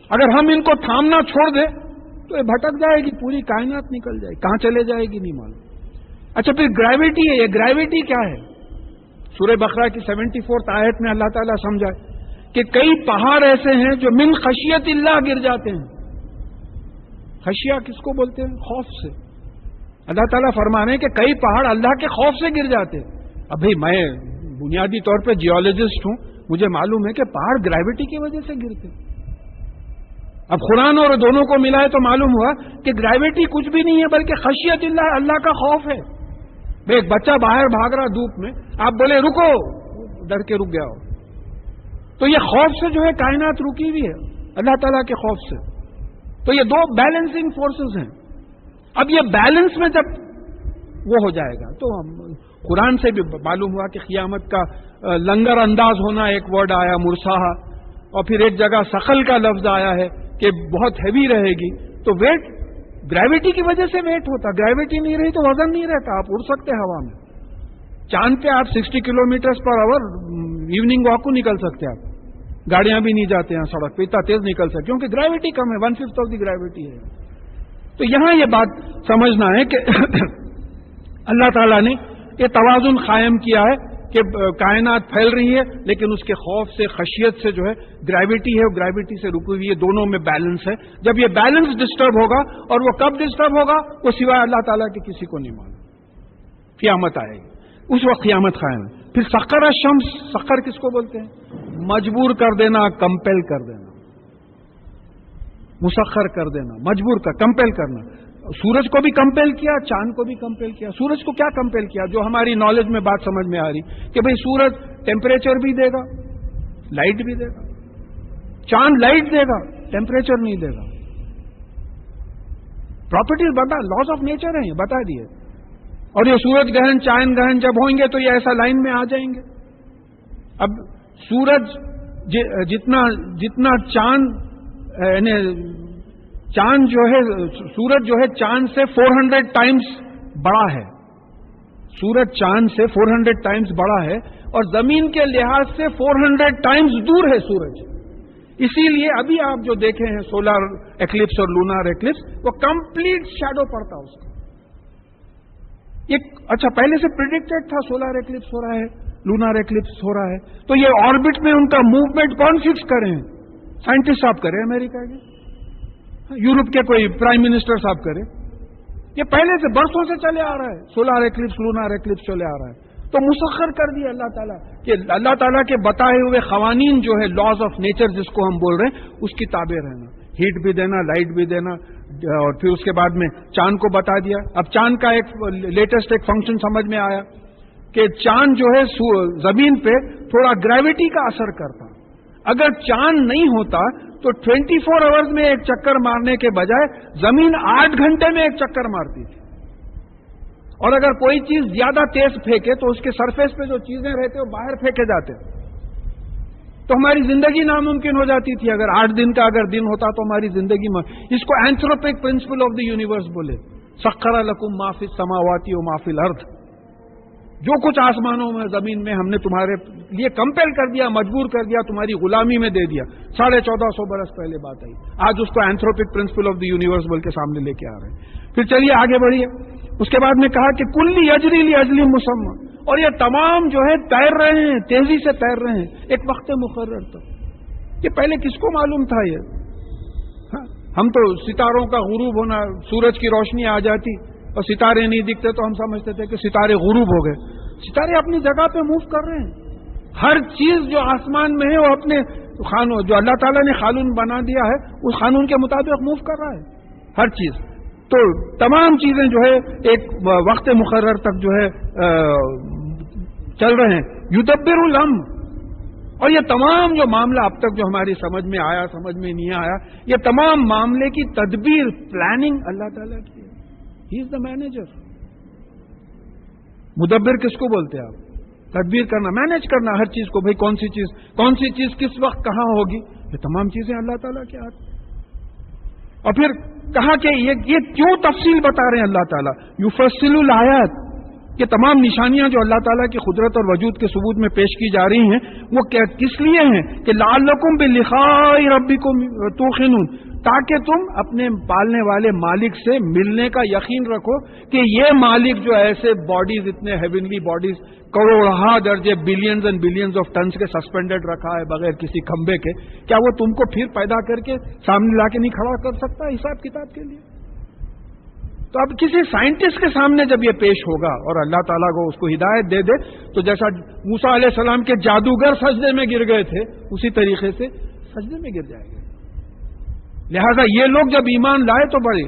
اگر ہم ان کو تھامنا چھوڑ دیں تو یہ بھٹک جائے گی، پوری کائنات نکل جائے گی، کہاں چلے جائے گی نہیں معلوم. اچھا، پھر گریویٹی ہے. یہ گریویٹی کیا ہے؟ سورہ بقرہ کی 74 آیت میں اللہ تعالیٰ سمجھائے کہ کئی پہاڑ ایسے ہیں جو من خشیت اللہ گر جاتے ہیں. خشیہ کس کو بولتے ہیں؟ خوف سے. اللہ تعالیٰ فرما رہے ہیں کہ کئی پہاڑ اللہ کے خوف سے گر جاتے ہیں. اب بھائی میں بنیادی طور پہ جیولوجسٹ ہوں، مجھے معلوم ہے کہ پہاڑ گریویٹی کی وجہ سے گرتے. اب قرآن اور دونوں کو ملائے تو معلوم ہوا کہ گریویٹی کچھ بھی نہیں ہے بلکہ خشیت اللہ، اللہ کا خوف ہے. بھائی ایک بچہ باہر بھاگ رہا دھوپ میں، آپ بولے رکو، ڈر کے رک گیا ہو. تو یہ خوف سے جو ہے کائنات رکی ہوئی ہے، اللہ تعالیٰ کے خوف سے. تو یہ 2 بیلنسنگ فورسز ہیں. اب یہ بیلنس میں جب وہ ہو جائے گا تو ہم قرآن سے بھی معلوم ہوا کہ قیامت کا لنگر انداز ہونا ایک ورڈ آیا، مرساہا، اور پھر ایک جگہ سخل کا لفظ آیا ہے کہ بہت ہیوی رہے گی. تو ویٹ گریویٹی کی وجہ سے ویٹ ہوتا. گریویٹی نہیں رہی تو وزن نہیں رہتا، آپ اڑ سکتے ہوا میں. چاند پہ آپ 60 کلومیٹر پر آور ایوننگ واک کو نکل سکتے. آپ گاڑیاں بھی نہیں جاتے ہیں سڑک پہ، اتنا تیز نکل سکتے کیونکہ گریویٹی کم ہے، 1/5 آف دی گریویٹی ہے. تو یہاں یہ بات سمجھنا ہے کہ اللہ تعالیٰ نے یہ توازن قائم کیا ہے کہ کائنات پھیل رہی ہے لیکن اس کے خوف سے، خشیت سے جو ہے گریویٹی ہے، وہ گریویٹی سے رکی ہوئی ہے. دونوں میں بیلنس ہے. جب یہ بیلنس ڈسٹرب ہوگا، اور وہ کب ڈسٹرب ہوگا وہ سوائے اللہ تعالیٰ کے کسی کو نہیں معلوم. قیامت آئے گی، اس وقت قیامت قائم ہے. پھر سخر الشمس، سخر کس کو بولتے ہیں؟ مجبور کر دینا، کمپیل کر دینا، مسخر کر دینا، مجبور کر، کمپیل کرنا. سورج کو بھی کمپیل کیا، چاند کو بھی کمپیل کیا. سورج کو کیا کمپیل کیا؟ جو ہماری نالج میں بات سمجھ میں آ رہی کہ بھئی سورج ٹیمپریچر بھی دے گا، لائٹ بھی دے گا. چاند لائٹ دے گا، ٹیمپریچر نہیں دے گا. پراپرٹیز بتا، لاز آف نیچر ہیں، یہ بتا دیے. اور یہ سورج گرہن، چاند گرہن جب ہوئیں گے تو یہ ایسا لائن میں آ جائیں گے. اب سورج جتنا چاند یعنی چاند جو ہے، سورج جو ہے چاند سے 400 ٹائمز بڑا ہے. سورج چاند سے 400 ٹائمز بڑا ہے اور زمین کے لحاظ سے 400 ٹائمز دور ہے سورج. اسی لیے ابھی آپ جو دیکھے ہیں سولار ایکلپس اور لونار ایکلپس، وہ کمپلیٹ شیڈو پڑتا اس کا. اچھا پہلے سے پریڈکٹڈ تھا سولار ایکلپس ہو رہا ہے، لونار ایکلپس ہو رہا ہے. تو یہ آربٹ میں ان کا موومنٹ کون فکس کرے ہیں؟ سائنٹسٹ صاحب کرے، امریکہ کے، یورپ کے کوئی پرائم منسٹر صاحب کرے. یہ پہلے سے برسوں سے چلے آ رہا ہے، سولار ایکلپس، لونار ایکلپس چلے آ رہا ہے. تو مسخر کر دیا اللہ تعالیٰ کہ اللہ تعالیٰ کے بتائے ہوئے قوانین جو ہے، لاز آف نیچر جس کو ہم بول رہے ہیں، اس کی تابع رہنا. ہیٹ بھی دینا، لائٹ بھی دینا، اور پھر اس کے بعد میں چاند کو بتا دیا. اب چاند کا ایک لیٹسٹ ایک فنکشن سمجھ میں آیا کہ چاند جو ہے زمین پہ تھوڑا گریویٹی کا اثر کرتا. اگر چاند نہیں ہوتا تو 24 آورز میں ایک چکر مارنے کے بجائے زمین 8 گھنٹے میں ایک چکر مارتی تھی. اور اگر کوئی چیز زیادہ تیز پھینکے تو اس کے سرفیس پہ جو چیزیں رہتے وہ باہر پھینکے جاتے. تو ہماری زندگی ناممکن ہو جاتی تھی. اگر 8 دن کا اگر دن ہوتا تو ہماری زندگی میں، اس کو اینتھروپک پرنسپل آف دی یونیورس بولے. سخر لکم ما فی السماوات و ما فی الارض. جو کچھ آسمانوں میں زمین میں ہم نے تمہارے لیے کمپیل کر دیا، مجبور کر دیا، تمہاری غلامی میں دے دیا. 1450 برس پہلے بات آئی. آج اس کو اینتھروپک پرنسپل آف دی یونیورس بول کے سامنے لے کے آ رہے ہیں. پھر چلیے آگے بڑھیے. اس کے بعد میں کہا کہ کلی اجری لی اجلی مسمى، اور یہ تمام جو ہے تیر رہے ہیں، تیزی سے تیر رہے ہیں ایک وقت مقرر تک. یہ پہلے کس کو معلوم تھا؟ یہ ہم تو ستاروں کا غروب ہونا، سورج کی روشنی آ جاتی اور ستارے نہیں دکھتے تو ہم سمجھتے تھے کہ ستارے غروب ہو گئے. ستارے اپنی جگہ پہ موو کر رہے ہیں. ہر چیز جو آسمان میں ہے وہ اپنے قانون، جو اللہ تعالیٰ نے قانون بنا دیا ہے اس قانون کے مطابق موو کر رہا ہے ہر چیز. تو تمام چیزیں جو ہے ایک وقت مقرر تک جو ہے چل رہے ہیں. یدبر الامر، اور یہ تمام جو معاملہ اب تک جو ہماری سمجھ میں آیا، سمجھ میں نہیں آیا، یہ تمام معاملے کی تدبیر، پلاننگ اللہ تعالیٰ کی ہے. ہی از دا مینیجر. مدبر کس کو بولتے ہیں آپ؟ تدبیر کرنا، مینیج کرنا ہر چیز کو. بھئی کون سی چیز کس وقت کہاں ہوگی، یہ تمام چیزیں اللہ تعالیٰ کے ہاتھ. اور پھر کہا کہ یہ کیوں تفصیل بتا رہے ہیں اللہ تعالیٰ؟ یفصل الآیات، یہ تمام نشانیاں جو اللہ تعالیٰ کی قدرت اور وجود کے ثبوت میں پیش کی جا رہی ہیں وہ کس لیے ہیں؟ کہ لعلکم بلقاء ربکم توقنون، تاکہ تم اپنے پالنے والے مالک سے ملنے کا یقین رکھو کہ یہ مالک جو ایسے باڈیز، اتنے ہیونلی باڈیز، کروڑہا درجے، billions and billions of tons کے سسپینڈڈ رکھا ہے بغیر کسی کھمبے کے، کیا وہ تم کو پھر پیدا کر کے سامنے لا کے نہیں کھڑا کر سکتا حساب کتاب کے لیے؟ تو اب کسی سائنٹسٹ کے سامنے جب یہ پیش ہوگا اور اللہ تعالیٰ کو اس کو ہدایت دے دے تو جیسا موسیٰ علیہ السلام کے جادوگر سجدے میں گر گئے تھے اسی طریقے سے سجدے میں گر جائے گا. لہذا یہ لوگ جب ایمان لائے تو بڑے،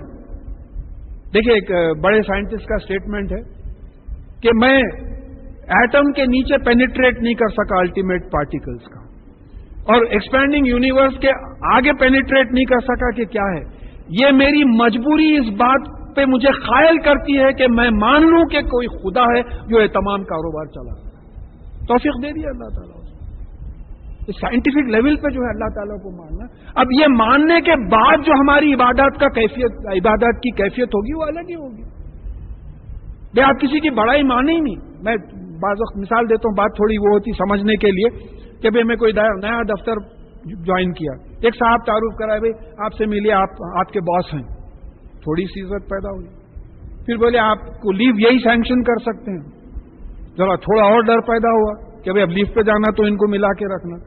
دیکھیں ایک بڑے سائنٹسٹ کا اسٹیٹمنٹ ہے کہ میں ایٹم کے نیچے پینیٹریٹ نہیں کر سکا الٹیمیٹ پارٹیکلز کا، اور ایکسپینڈنگ یونیورس کے آگے پینیٹریٹ نہیں کر سکا کہ کیا ہے. یہ میری مجبوری اس بات پہ مجھے قائل کرتی ہے کہ میں مان لوں کہ کوئی خدا ہے جو یہ تمام کاروبار چلا. توفیق دے دیا اللہ تعالیٰ. سائنٹیفک لیول پہ جو ہے اللہ تعالیٰ کو ماننا. اب یہ ماننے کے بعد جو ہماری عبادت کی کیفیت ہوگی وہ الگ ہی ہوگی. بھائی آپ کسی کی بڑائی مانے ہی نہیں. میں بعض وقت مثال دیتا ہوں، بات تھوڑی وہ ہوتی سمجھنے کے لیے کہ بھائی میں کوئی نیا دفتر جوائن کیا، ایک صاحب تعارف کرائے، بھائی آپ سے ملیے، آپ کے باس ہیں. تھوڑی سی عزت پیدا ہوئی. پھر بولے آپ کو لیو یہی سینکشن کر سکتے ہیں. ذرا تھوڑا اور ڈر پیدا ہوا کہ بھائی اب لیو پہ جانا تو ان کو ملا کے رکھنا.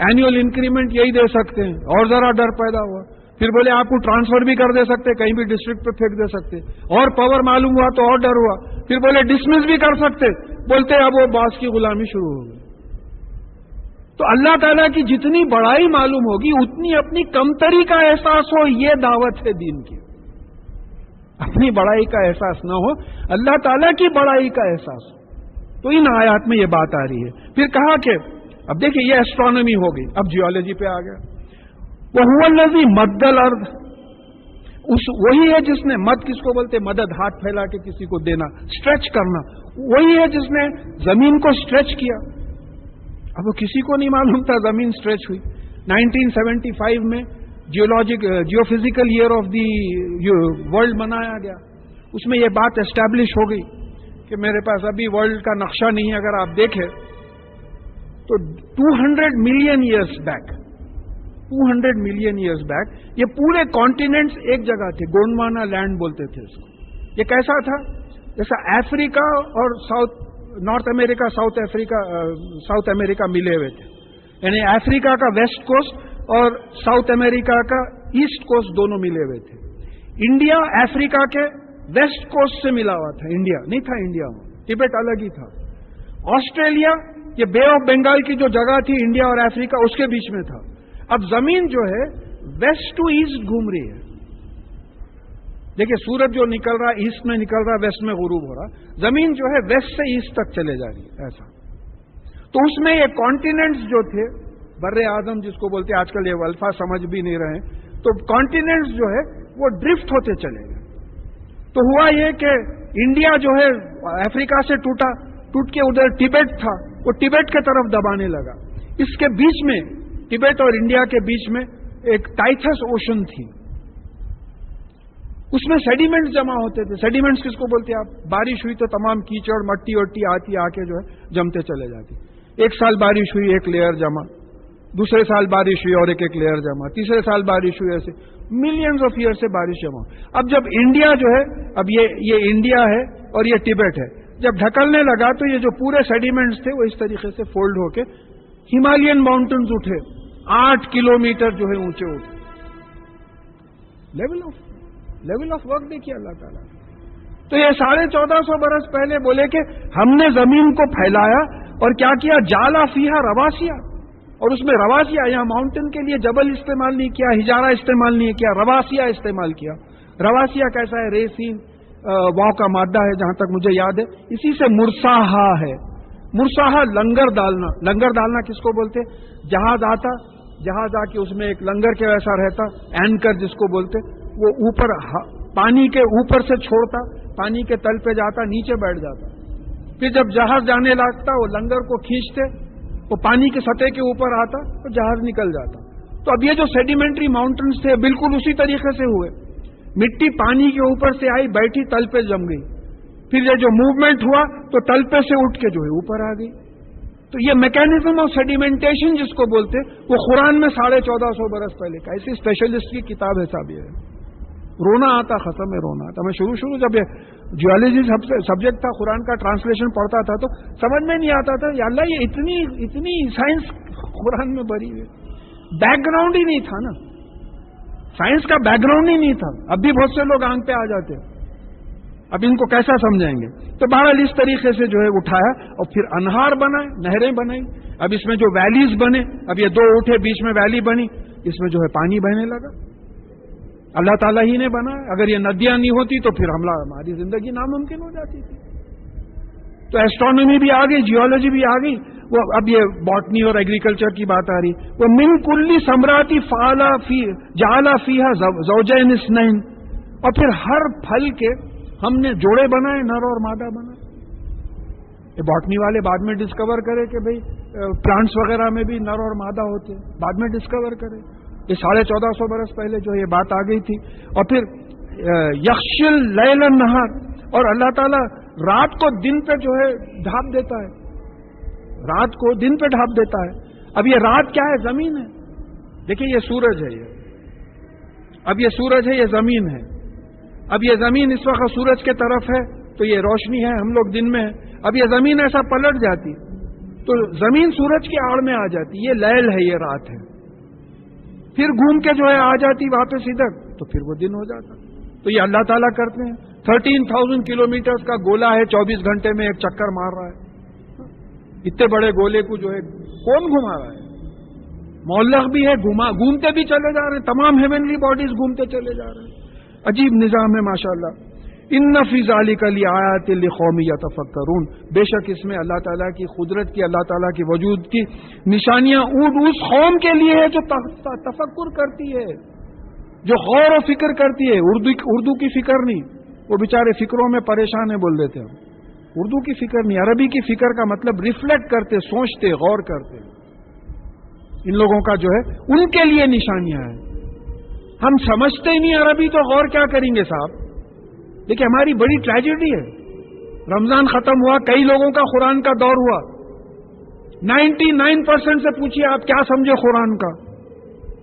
اینوئل انکریمنٹ یہی دے سکتے ہیں. اور ذرا ڈر پیدا ہوا. پھر بولے آپ کو ٹرانسفر بھی کر دے سکتے، کہیں بھی ڈسٹرکٹ پہ پھینک دے سکتے. اور پاور معلوم ہوا تو اور ڈر ہوا. پھر بولے ڈسمس بھی کر سکتے. بولتے اب وہ باس کی غلامی شروع ہو گئی. تو اللہ تعالیٰ کی جتنی بڑائی معلوم ہوگی اتنی اپنی کمتری کا احساس ہو. یہ دعوت ہے دین کی. اپنی بڑائی کا احساس نہ ہو، اللہ تعالیٰ کی بڑائی کا احساس ہو. تو ان آیات میں یہ بات آ رہی ہے. پھر کہا کہ اب دیکھیں یہ ایسٹرونومی ہو گئی، اب جیولوجی پہ آ گیا. وَهُوَ الَّذِي مَدَّ الْأَرْضَ، وہی ہے جس نے، مد کس کو بولتے؟ مدد، ہاتھ پھیلا کے کسی کو دینا، اسٹریچ کرنا. وہی ہے جس نے زمین کو اسٹریچ کیا. اب وہ کسی کو نہیں معلوم تھا زمین اسٹریچ ہوئی. 1975 میں geophysical year of the world منایا گیا. اس میں یہ بات اسٹیبلش ہو گئی کہ میرے پاس ابھی ورلڈ کا نقشہ نہیں ہے، اگر آپ دیکھیں تو 200 million years back 200 million years back یہ پورے کانٹیننٹس ایک جگہ تھے. گونڈوانا لینڈ بولتے تھے اس کو. یہ کیسا تھا؟ جیسا افریقہ اور نارتھ امریکہ، ساؤتھ امریکہ ملے ہوئے تھے. یعنی افریقہ کا ویسٹ کوسٹ اور ساؤتھ امریکہ کا ایسٹ کوسٹ دونوں ملے ہوئے تھے. انڈیا افریقہ کے ویسٹ کوسٹ سے ملا ہوا تھا. انڈیا نہیں تھا، انڈیا میں ٹبیٹ الگ ہی تھا. آسٹریلیا یہ بے آف بنگال کی جو جگہ تھی انڈیا اور افریقہ اس کے بیچ میں تھا. اب زمین جو ہے ویسٹ ٹو ایسٹ گھوم رہی ہے. دیکھیں سورج جو نکل رہا ایسٹ میں نکل رہا، ویسٹ میں غروب ہو رہا. زمین جو ہے ویسٹ سے ایسٹ تک چلے جا رہی ہے ایسا. تو اس میں یہ کانٹیننٹس جو تھے، بر اعظم جس کو بولتے، آج کل یہ الفاظ سمجھ بھی نہیں رہے، تو کانٹیننٹس جو ہے وہ ڈرفٹ ہوتے چلے گئے. تو ہوا یہ کہ انڈیا جو ہے افریقہ سے ٹوٹ کے ادھر ٹبیٹ تھا، وہ ٹبیٹ کے طرف دبانے لگا. اس کے بیچ میں، ٹبیٹ اور انڈیا کے بیچ میں ایک ٹائتھس اوشن تھی. اس میں سیڈیمنٹس جمع ہوتے تھے. سیڈیمنٹس کس کو بولتے ہیں آپ؟ بارش ہوئی تو تمام کیچڑ مٹی وٹی آتی آ کے جو ہے جمتے چلے جاتی. ایک سال بارش ہوئی ایک لیئر جمع, دوسرے سال بارش ہوئی اور ایک لیئر جمع, تیسرے سال بارش ہوئی, ایسے ملینز آف ایئر سے بارش جمع. اب جب انڈیا جو ہے, اب یہ انڈیا ہے اور یہ ٹبیٹ ہے, جب ڈھکلنے لگا تو یہ جو پورے سیڈیمنٹس تھے وہ اس طریقے سے فولڈ ہو کے ہمالین ماؤنٹنز اٹھے, 8 کلومیٹر جو ہے اونچے اٹھے. لیول آف ورک دیکھیے اللہ تعالیٰ. تو یہ 1450 برس پہلے بولے کہ ہم نے زمین کو پھیلایا اور کیا کیا, جالا فیہا رواسیا, اور اس میں رواسیا, یہاں ماؤنٹن کے لیے جبل استعمال نہیں کیا, ہجارہ استعمال نہیں کیا, رواسیا استعمال کیا. رواسیا کیسا ہے؟ ریسین واؤ کا مادہ ہے جہاں تک مجھے یاد ہے, اسی سے مرساہا ہے. مرساہا لنگر ڈالنا. لنگر ڈالنا کس کو بولتے؟ جہاز آتا, جہاز آ کے اس میں ایک لنگر کے ویسا رہتا, اینکر جس کو بولتے, وہ اوپر پانی کے اوپر سے چھوڑتا, پانی کے تل پہ جاتا, نیچے بیٹھ جاتا. پھر جب جہاز جانے لگتا وہ لنگر کو کھینچتے, وہ پانی کی سطح کے اوپر آتا تو جہاز نکل جاتا. تو اب یہ جو سیڈیمنٹری ماؤنٹنز تھے بالکل اسی طریقے سے ہوئے. مٹی پانی کے اوپر سے آئی, بیٹھی, تل پہ جم گئی. پھر یہ جو موومنٹ ہوا تو تل پہ سے اٹھ کے جو ہے اوپر آ گئی. تو یہ میکینزم آف سیڈیمنٹیشن جس کو بولتے وہ قرآن میں 1450 برس پہلے کا, ایسی اسپیشلسٹ کی کتاب ہے صاحب. یہ رونا آتا, ختم ہے رونا آتا. میں شروع جب یہ جیولوجی سبجیکٹ تھا, قرآن کا ٹرانسلیشن پڑھتا تھا تو سمجھ میں نہیں آتا تھا, یا اللہ یہ اتنی سائنس قرآن میں بھری ہوئی. بیک گراؤنڈ ہی نہیں تھا نا, سائنس کا بیک گراؤنڈ ہی نہیں تھا. اب بھی بہت سے لوگ آنکھ پہ آ جاتے ہیں, اب ان کو کیسا سمجھائیں گے؟ تو بہرحال اس طریقے سے جو ہے اٹھایا اور پھر انہار بنائے, نہریں بنائی. اب اس میں جو ویلیز بنے, اب یہ 2 اٹھے, بیچ میں ویلی بنی, اس میں جو ہے پانی بہنے لگا. اللہ تعالیٰ ہی نے بنایا. اگر یہ ندیاں نہیں ہوتی تو پھر ہماری زندگی ناممکن ہو جاتی تھی. تو ایسٹرونومی بھی آ گئی, جیولوجی بھی آ گئی. وہ اب یہ باٹنی اور ایگریکلچر کی بات آ رہی. وہ من کلی ثمراتی فعلا فی جعل فیہا زوجین اثنین, اور پھر ہر پھل کے ہم نے جوڑے بنائے, نر اور مادہ بنائے. یہ باٹنی والے بعد میں ڈسکور کرے کہ بھئی پلانٹس وغیرہ میں بھی نر اور مادہ ہوتے, بعد میں ڈسکور کرے. یہ 1450 برس پہلے جو یہ بات آ گئی تھی. اور پھر یخشل لیل النہار, اور اللہ تعالیٰ رات کو دن پہ جو ہے ڈھانپ دیتا ہے, رات کو دن پہ ڈھانپ دیتا ہے. اب یہ رات کیا ہے؟ زمین ہے. دیکھیے یہ سورج ہے, اب یہ سورج ہے, یہ زمین ہے. اب یہ زمین اس وقت سورج کے طرف ہے تو یہ روشنی ہے, ہم لوگ دن میں ہیں. اب یہ زمین ایسا پلٹ جاتی تو زمین سورج کی آڑ میں آ جاتی, یہ لیل ہے, یہ رات ہے. پھر گھوم کے جو ہے آ جاتی واپس ادھر, تو پھر وہ دن ہو جاتا. تو یہ اللہ تعالیٰ کرتے ہیں. 13,000 کلومیٹر کا گولا ہے, 24 گھنٹے میں ایک چکر مار رہا ہے. اتنے بڑے گولے کو جو ہے کون گھما رہا ہے؟ معلق بھی ہے, گھومتے بھی چلے جا رہے ہیں, تمام ہیونلی باڈیز گھومتے چلے جا رہے ہیں. عجیب نظام ہے ماشاءاللہ. ان فی ذالک لآیات لقوم یتفکرون, بے شک اس میں اللہ تعالیٰ کی قدرت کی, اللہ تعالیٰ کی وجود کی نشانیاں اس قوم کے لیے ہے جو تفکر کرتی ہے, جو غور و فکر کرتی ہے. اردو کی فکر نہیں, وہ بیچارے فکروں میں پریشان ہیں بول دیتے ہیں. اردو کی فکر نہیں, عربی کی فکر کا مطلب ریفلیکٹ کرتے, سوچتے, غور کرتے. ان لوگوں کا جو ہے ان کے لیے نشانیاں ہیں. ہم سمجھتے ہی نہیں عربی تو غور کیا کریں گے صاحب. دیکھیں ہماری بڑی ٹریجڈی ہے. رمضان ختم ہوا, کئی لوگوں کا قرآن کا دور ہوا, 99% سے پوچھیے آپ کیا سمجھے قرآن کا,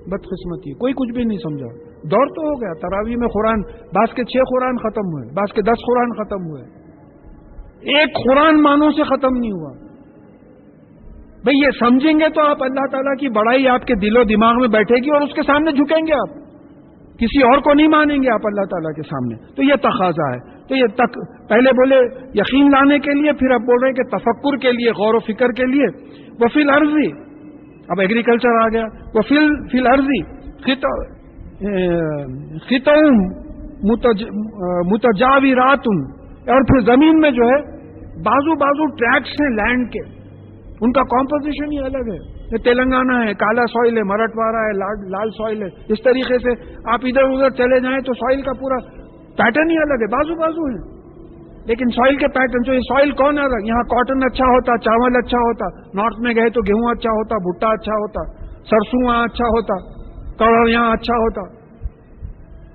بدقسمتی, کوئی کچھ بھی نہیں سمجھا. دور تو ہو گیا. تراویح میں قرآن, بعض کے 6 قرآن ختم ہوئے, بعض کے 10 قرآن ختم ہوئے, ایک قرآن مانوں سے ختم نہیں ہوا. بھئی یہ سمجھیں گے تو آپ اللہ تعالیٰ کی بڑائی آپ کے دل و دماغ میں بیٹھے گی اور اس کے سامنے جھکیں گے. آپ کسی اور کو نہیں مانیں گے آپ اللہ تعالیٰ کے سامنے. تو یہ تقاضا ہے. تو یہ پہلے بولے یقین لانے کے لیے, پھر اب بول رہے ہیں کہ تفکر کے لیے, غور و فکر کے لیے. وفی الارضی, اب ایگریکلچر آ گیا. وفی الارضی خطعون متجاورات, اور پھر زمین میں جو ہے بازو ٹریکس ہیں لینڈ کے, ان کا کمپوزیشن ہی الگ ہے. یہ تلنگانہ ہے, کالا سوئل ہے, مرٹوارا ہے, لال سوئل ہے. اس طریقے سے آپ ادھر ادھر چلے جائیں تو سوئل کا پورا پیٹرن ہی الگ ہے. بازو ہے, لیکن سوئل کے پیٹرن, جو یہ سوئل کون ہے, یہاں کاٹن اچھا ہوتا, چاول اچھا ہوتا, نارتھ میں گئے تو گیہوں اچھا ہوتا, بھٹا اچھا ہوتا, سرسوں وہاں اچھا ہوتا, کڑر یہاں اچھا ہوتا.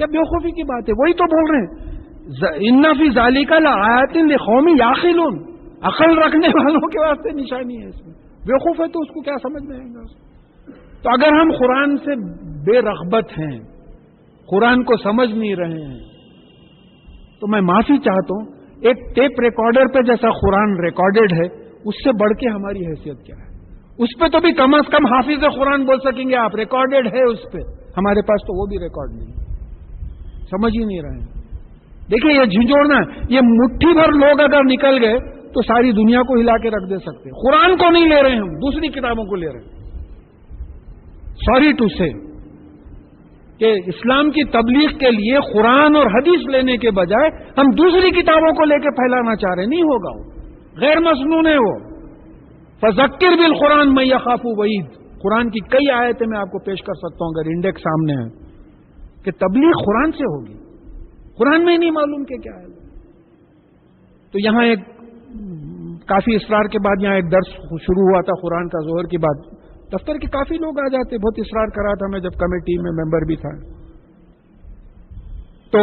کیا بیوقوفی کی بات ہے؟ وہی تو بول رہے ہیں ان فی ذالک لآیات لقوم یعقلون، عقل رکھنے والوں کے واسطے نشانی ہے اس میں. بیوقوف ہے تو اس کو کیا سمجھ میں آئے گا؟ تو اگر ہم قرآن سے بے رغبت ہیں، قرآن کو سمجھ نہیں رہے ہیں، تو میں معافی چاہتا ہوں. ایک ٹیپ ریکارڈر پہ جیسا قرآن ریکارڈڈ ہے، اس سے بڑھ کے ہماری حیثیت کیا ہے؟ اس پہ تو بھی کم از کم حافظ قرآن بول سکیں گے آپ، ریکارڈڈ ہے اس پہ. ہمارے پاس تو وہ بھی ریکارڈ نہیں، سمجھ ہی نہیں رہے ہیں. دیکھیں یہ جھنجھوڑنا ہے. یہ مٹھی بھر لوگ اگر نکل گئے تو ساری دنیا کو ہلا کے رکھ دے سکتے. قرآن کو نہیں لے رہے ہم، دوسری کتابوں کو لے رہے ہیں. سوری ٹو سے کہ اسلام کی تبلیغ کے لیے قرآن اور حدیث لینے کے بجائے ہم دوسری کتابوں کو لے کے پھیلانا چاہ رہے ہیں. نہیں ہوگا، وہ غیر مسنون ہے. وہ فذکر بالقرآن من یخاف وعید، قرآن کی کئی آیتیں میں آپ کو پیش کر سکتا ہوں اگر انڈیکس سامنے ہے، کہ تبلیغ قرآن سے ہوگی. قرآن میں ہی نہیں معلوم کہ کیا ہے. تو یہاں ایک کافی اصرار کے بعد یہاں ایک درس شروع ہوا تھا قرآن کا ظہر کی بات. دفتر کے کافی لوگ آ جاتے، بہت اصرار کرا تھا میں جب کمیٹی میں ممبر بھی تھا. تو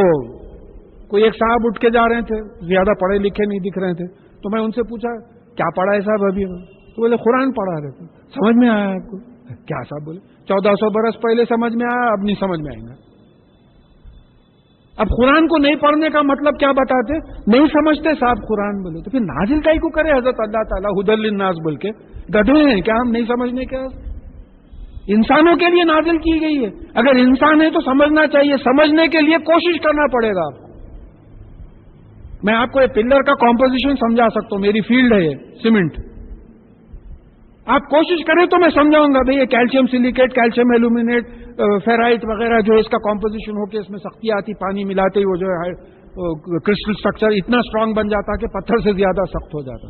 کوئی ایک صاحب اٹھ کے جا رہے تھے، زیادہ پڑھے لکھے نہیں دکھ رہے تھے. تو میں ان سے پوچھا کیا پڑھا ہے صاحب ابھی؟ تو بولے قرآن پڑھا رہے تھے. سمجھ میں آیا آپ کو؟ کیا صاحب؟ بولے 1400 برس پہلے سمجھ میں آیا، اب نہیں سمجھ میں آئیں گا. اب قرآن کو نہیں پڑھنے کا مطلب کیا بتاتے؟ نہیں سمجھتے صاحب قرآن. بولے تو پھر نازل کائی کو کرے حضرت اللہ تعالیٰ ہدی للناس بول کے؟ گدھے ہیں کیا ہم نہیں سمجھنے کے؟ انسانوں کے لیے نازل کی گئی ہے. اگر انسان ہے تو سمجھنا چاہیے. سمجھنے کے لیے کوشش کرنا پڑے گا آپ کو. میں آپ کو یہ پلر کا کمپوزیشن سمجھا سکتا ہوں، میری فیلڈ ہے یہ سیمنٹ. آپ کوشش کریں تو میں سمجھاؤں گا بھئی یہ calcium silicate, calcium illuminate, ferrite وغیرہ جو اس کا کمپوزیشن ہو کے اس میں سختی آتی، پانی ملاتے ہی وہ جو ہے کرسٹل سٹرکچر اتنا اسٹرانگ بن جاتا کہ پتھر سے زیادہ سخت ہو جاتا.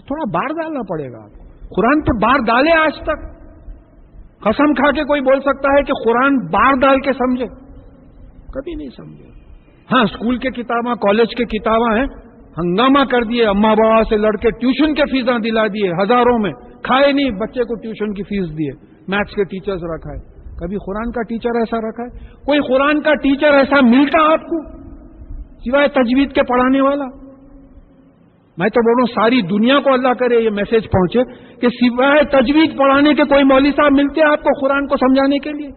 تھوڑا بار ڈالنا پڑے گا آپ کو. قرآن پہ بار ڈالے آج تک؟ قسم کھا کے کوئی بول سکتا ہے کہ قرآن بار ڈال کے سمجھے؟ کبھی نہیں سمجھے. ہاں اسکول کے کتاباں، کالج کے کتاباں ہیں، ہنگامہ کر دیے، اما بابا سے لڑ کے ٹیوشن کے فیساں دلا دیے ہزاروں میں، کھائے نہیں بچے کو ٹیوشن کی فیس دیے. میتھس کے ٹیچرز رکھا ہے. کبھی قرآن کا ٹیچر ایسا رکھا ہے؟ کوئی قرآن کا ٹیچر ایسا ملتا آپ کو سوائے تجوید کے پڑھانے والا؟ میں تو بول رہا ہوں ساری دنیا کو اللہ کرے یہ میسج پہنچے کہ سوائے تجوید پڑھانے کے کوئی مولوی صاحب ملتے ہیں آپ کو قرآن کو سمجھانے کے لیے؟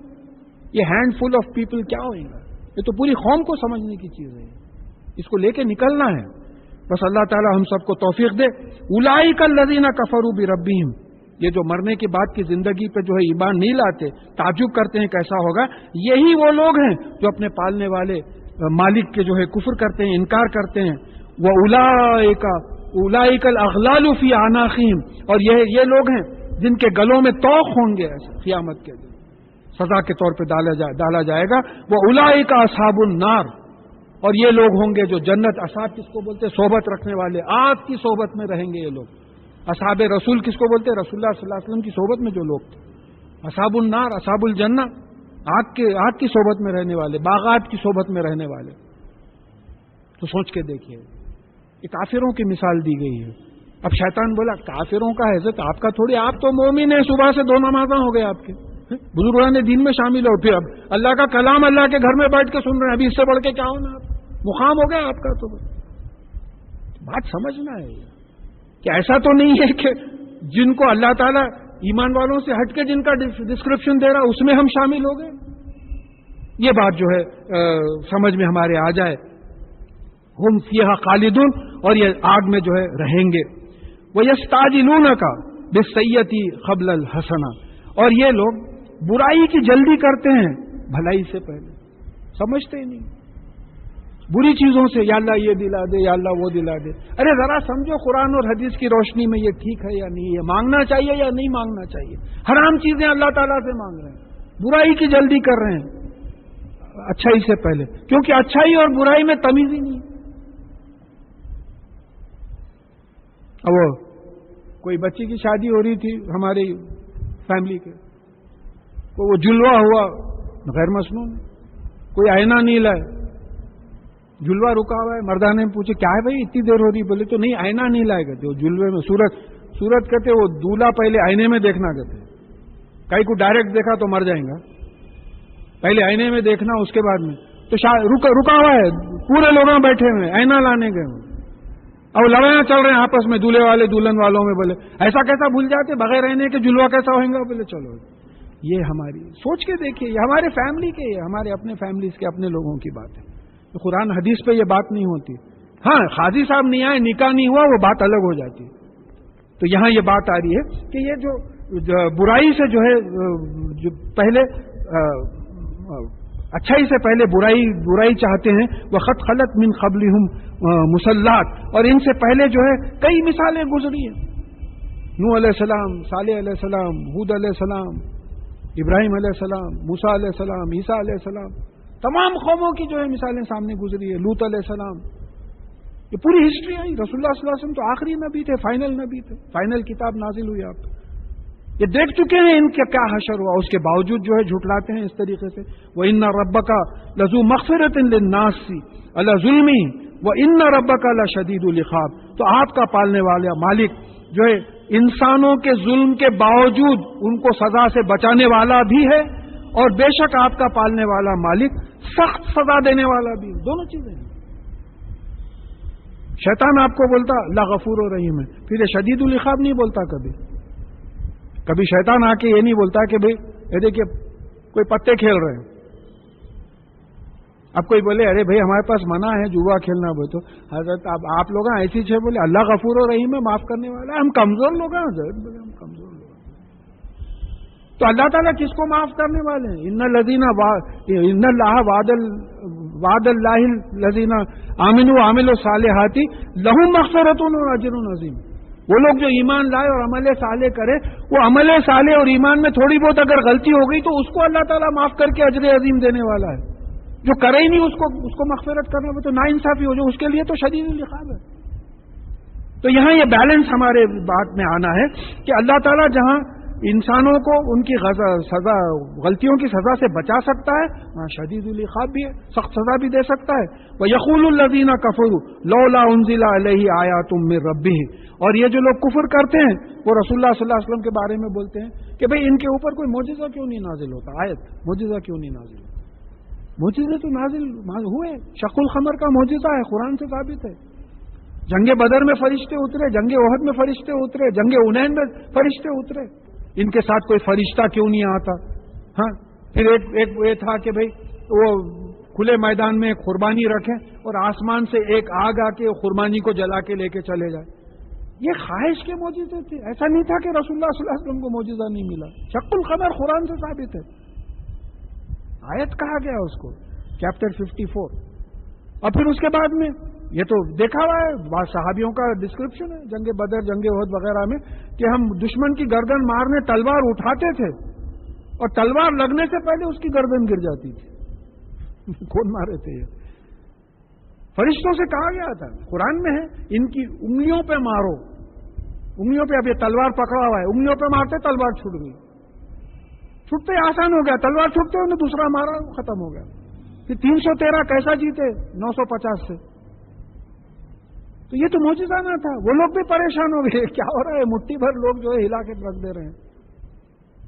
یہ ہینڈ فل آف پیپل کیا ہوئے گا؟ یہ تو پوری قوم کو سمجھنے کی چیز ہے. اس کو لے کے نکلنا ہے. بس اللہ تعالی ہم سب کو توفیق دے. اولئک الذین کفروا بربہم، یہ جو مرنے کے بعد کی زندگی پہ جو ہے ایمان نہیں لاتے، تعجب کرتے ہیں کیسا ہوگا، یہی وہ لوگ ہیں جو اپنے پالنے والے مالک کے جو ہے کفر کرتے ہیں، انکار کرتے ہیں. اولئک الاغلال فی اعناقہم، اور یہ لوگ ہیں جن کے گلوں میں طوق ہوں گے قیامت کے دن، سزا کے طور پہ ڈالا جائے گا. واولئک اصحاب النار، اور یہ لوگ ہوں گے جو جنت. اصحاب کس کو بولتے؟ صحبت رکھنے والے، آگ کی صحبت میں رہیں گے یہ لوگ. اصحاب رسول کس کو بولتے؟ رسول اللہ صلی اللہ علیہ وسلم کی صحبت میں جو لوگ تھے. اصحاب النار، اصحاب الجنہ، آگ کی صحبت میں رہنے والے، باغات کی صحبت میں رہنے والے. تو سوچ کے دیکھیے، یہ کافروں کی مثال دی گئی ہے. اب شیطان بولا کافروں کا حضرت آپ کا تھوڑی، آپ تو مومن ہیں، صبح سے 2 نمازاں ہو گئے آپ کے، بزرگان دین میں شامل ہو، پھر اب اللہ کا کلام اللہ کے گھر میں بیٹھ کے سن رہے ہیں، ابھی اس سے بڑھ کے کیا ہونا؟ آپ مقام ہو گیا آپ کا. تو بات سمجھنا ہے کہ ایسا تو نہیں ہے کہ جن کو اللہ تعالیٰ ایمان والوں سے ہٹ کے جن کا ڈسکرپشن دے رہا اس میں ہم شامل ہو گئے. یہ بات جو ہے سمجھ میں ہمارے آ جائے. ہم فیہا خالدون، اور یہ آگ میں جو ہے رہیں گے. وَيَسْتَعْجِلُونَكَ بِالسَّيِّئَةِ قَبْلَ الْحَسَنَةِ، اور یہ لوگ برائی کی جلدی کرتے ہیں بھلائی سے پہلے. سمجھتے ہی نہیں بری چیزوں سے، یا اللہ یہ دلا دے، یا اللہ وہ دلا دے. ارے ذرا سمجھو قرآن اور حدیث کی روشنی میں یہ ٹھیک ہے یا نہیں، یہ مانگنا چاہیے یا نہیں مانگنا چاہیے. حرام چیزیں اللہ تعالیٰ سے مانگ رہے ہیں، برائی کی جلدی کر رہے ہیں اچھائی سے پہلے، کیونکہ اچھائی اور برائی میں تمیز ہی نہیں. اب وہ کوئی بچی کی شادی ہو رہی تھی ہماری فیملی کے، وہ جلوہ ہوا غیر مسنون، کوئی آئینہ نہیں لائے، جلوہ رکا ہوا ہے. مردانے نے پوچھے کیا ہے بھائی اتنی دیر ہو رہی؟ بولے تو نہیں آئینہ نہیں لائے گا. وہ جلوے میں صورت کہتے وہ دولہا پہلے آئینے میں دیکھنا کہتے، کئی کو ڈائریکٹ دیکھا تو مر جائیں گا، پہلے آئینے میں دیکھنا اس کے بعد میں. تو رکا ہوا ہے، پورے لوگ بیٹھے ہوئے اینا لانے گئے ہوئے، اب لڑائیاں چل رہے ہیں آپس میں، دولہے والے دلہن والوں میں، بولے ایسا کیسا بھول جاتے بغیر رہنے کے جلوہ کیسا ہوئیں گا، بولے چلو یہ ہماری سوچ کے دیکھیے، یہ ہمارے فیملی کے، یہ ہمارے اپنے فیملیز کے اپنے لوگوں کی بات ہے. تو قرآن حدیث پہ یہ بات نہیں ہوتی. ہاں قاضی صاحب نہیں آئے، نکاح نہیں ہوا، وہ بات الگ ہو جاتی ہے. تو یہاں یہ بات آ رہی ہے کہ یہ جو برائی سے جو ہے جو پہلے اچھائی سے پہلے برائی چاہتے ہیں، وہ خط خلط من قبلہم مسلات، اور ان سے پہلے جو ہے کئی مثالیں گزری ہیں. نوح علیہ السلام، صالح علیہ السلام، ہود علیہ السلام، ابراہیم علیہ السلام، موسیٰ علیہ السلام، عیسیٰ علیہ السلام، تمام قوموں کی جو ہے مثالیں سامنے گزری ہے. لوط علیہ السلام، یہ پوری ہسٹری آئی. رسول اللہ صلی اللہ علیہ وسلم تو آخری نبی تھے، فائنل نبی تھے، فائنل کتاب نازل ہوئی. آپ یہ دیکھ چکے ہیں ان کا کیا حشر ہوا، اس کے باوجود جو ہے جھٹلاتے ہیں اس طریقے سے. وَإِنَّ رَبَّكَ لَذُو مَغْفِرَةٍ لِلنَّاسِ عَلَى ظُلْمِهِمْ وَإِنَّ رَبَّكَ لَشَدِيدُ الْعِقَابِ. تو آپ کا پالنے والا مالک جو ہے انسانوں کے ظلم کے باوجود ان کو سزا سے بچانے والا بھی ہے، اور بے شک آپ کا پالنے والا مالک سخت سزا دینے والا بھی ہے. دونوں چیزیں ہیں. شیطان آپ کو بولتا اللہ غفور و رحیم ہے، پھر یہ شدید العقاب نہیں بولتا. کبھی شیطان آ کے یہ نہیں بولتا کہ بھئی یہ دیکھیے کوئی پتے کھیل رہے ہیں، اب کوئی بولے ارے بھائی ہمارے پاس منع ہے جوا کھیلنا، بولے تو حضرت آپ لوگ ایسی چھ بولے اللہ غفور و رحیم ہے، معاف کرنے والا ہے، ہم کمزور لوگ ہیں حضرت، بولے ہم کمزور لوگ ہیں. تو اللہ تعالیٰ کس کو معاف کرنے والے ہیں؟ ان اللہ وعد اللہ الذین آمنوا وعملوا الصالحات لہم مغفرۃ واجر عظیم. وہ لوگ جو ایمان لائے اور عمل صالح کرے، وہ عمل صالح اور ایمان میں تھوڑی بہت اگر غلطی ہو گئی تو اس کو اللہ تعالیٰ معاف کر کے اجر عظیم دینے والا ہے. جو کرے ہی نہیں اس کو مغفرت کرنا وہ تو ناانصافی ہو، جو اس کے لیے تو شدید العقاب ہے. تو یہاں یہ بیلنس ہمارے بات میں آنا ہے کہ اللہ تعالیٰ جہاں انسانوں کو ان کی سزا غلطیوں کی سزا سے بچا سکتا ہے، وہاں شدید العقاب بھی ہے، سخت سزا بھی دے سکتا ہے. وَيَقُولُ الَّذِينَ كَفَرُوا لَوْلَا أُنزِلَ عَلَيْهِ آيَاتٌ مِّن رَّبِّهِ. اور یہ جو لوگ کفر کرتے ہیں وہ رسول اللہ صلی اللہ علیہ وسلم کے بارے میں بولتے ہیں کہ بھئی ان کے اوپر کوئی معجزہ کیوں نہیں نازل ہوتا، آیت معجزہ کیوں نہیں نازل ہوتا. معجزے تو نازل ہوئے، شق القمر کا معجزہ ہے، قرآن سے ثابت ہے. جنگ بدر میں فرشتے اترے، جنگ احد میں فرشتے اترے، جنگ حنین میں فرشتے اترے. ان کے ساتھ کوئی فرشتہ کیوں نہیں آتا؟ ہاں پھر ایک یہ تھا کہ بھئی وہ کھلے میدان میں قربانی رکھیں اور آسمان سے ایک آگ آ کے قربانی کو جلا کے لے کے چلے جائے. یہ خواہش کے معجزے تھے، ایسا نہیں تھا کہ رسول اللہ صلی اللہ علیہ وسلم کو معجزہ نہیں ملا. شق القمر قرآن سے ثابت ہے، آیت کہا گیا اس کو، چیپٹر 54. اور پھر اس کے بعد میں یہ تو دیکھا ہوا ہے، بعض صحابیوں کا ڈسکرپشن ہے جنگ بدر جنگ احد وغیرہ میں کہ ہم دشمن کی گردن مارنے تلوار اٹھاتے تھے اور تلوار لگنے سے پہلے اس کی گردن گر جاتی تھی. کون مارے تھے؟ یہ فرشتوں سے کہا گیا تھا، قرآن میں ہے ان کی انگلیوں پہ مارو، انگلیوں پہ. اب یہ تلوار پکڑا ہوا ہے، انگلیوں پہ مارتے تلوار چھوٹ گئی، چھوٹتے آسان ہو گیا، تلوار چھوٹتے انہیں دوسرا مارا ختم ہو گیا. پھر 313 کیسا جیتے 950 سے؟ تو یہ تو معجزہ نہ تھا. وہ لوگ بھی پریشان ہو گئے، کیا ہو رہا ہے، مٹھی بھر لوگ جو ہے ہلا کے رکھ دے رہے ہیں.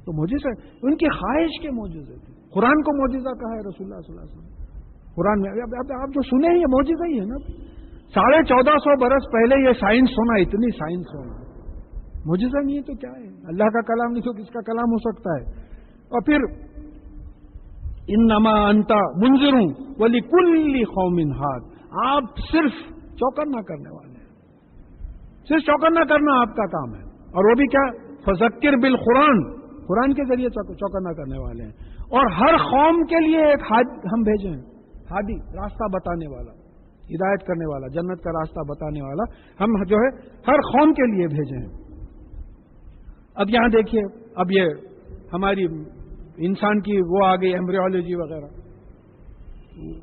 تو معجزہ ان کی خواہش کے معجزے تھے. قرآن کو معجزہ کہا ہے رسول اللہ صلی اللہ علیہ وسلم قرآن میں. آپ جو سنے یہ معجزہ ہی ہے نا. 1450 برس پہلے یہ سائنس ہونا، اتنی سائنس ہونا معجزہ نہیں ہے تو کیا ہے؟ اللہ کا کلام نہیں تو کس کا کلام ہو سکتا ہے؟ اور پھر انما انت منذر ولکل قوم ہاد. آپ صرف چوکنا کرنے والے ہیں، صرف چوکنا کرنا آپ کا کام ہے. اور وہ بھی کیا؟ فذکر بالقرآن، قرآن کے ذریعے چوکنا کرنے والے ہیں. اور ہر قوم کے لیے ایک ہم بھیجے ہیں، ہادی، راستہ بتانے والا، ہدایت کرنے والا، جنت کا راستہ بتانے والا ہم جو ہے ہر قوم کے لیے بھیجے ہیں. اب یہاں دیکھیے، اب یہ ہماری انسان کی وہ آ گئی ایمبریولوجی وغیرہ،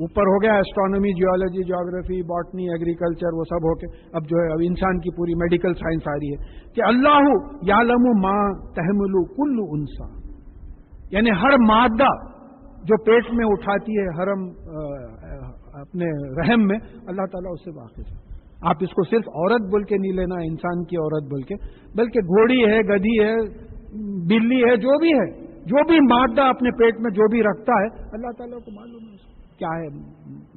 اوپر ہو گیا astronomy, geology, geography, botany, agriculture, وہ سب ہو کے اب جو ہے اب انسان کی پوری میڈیکل سائنس آ رہی ہے کہ اللہ یعلم ما تحمل کل انسا، یعنی ہر مادہ جو پیٹ میں اٹھاتی ہے حرم اپنے رحم میں، اللہ تعالیٰ اس سے واقف ہے. آپ اس کو صرف عورت بول کے نہیں لینا، انسان کی عورت بول کے، بلکہ گھوڑی ہے، گدھی ہے، بلی ہے، جو بھی ہے، جو بھی مادہ اپنے پیٹ میں جو بھی رکھتا ہے اللہ تعالیٰ کو معلوم ہے. کیا ہے،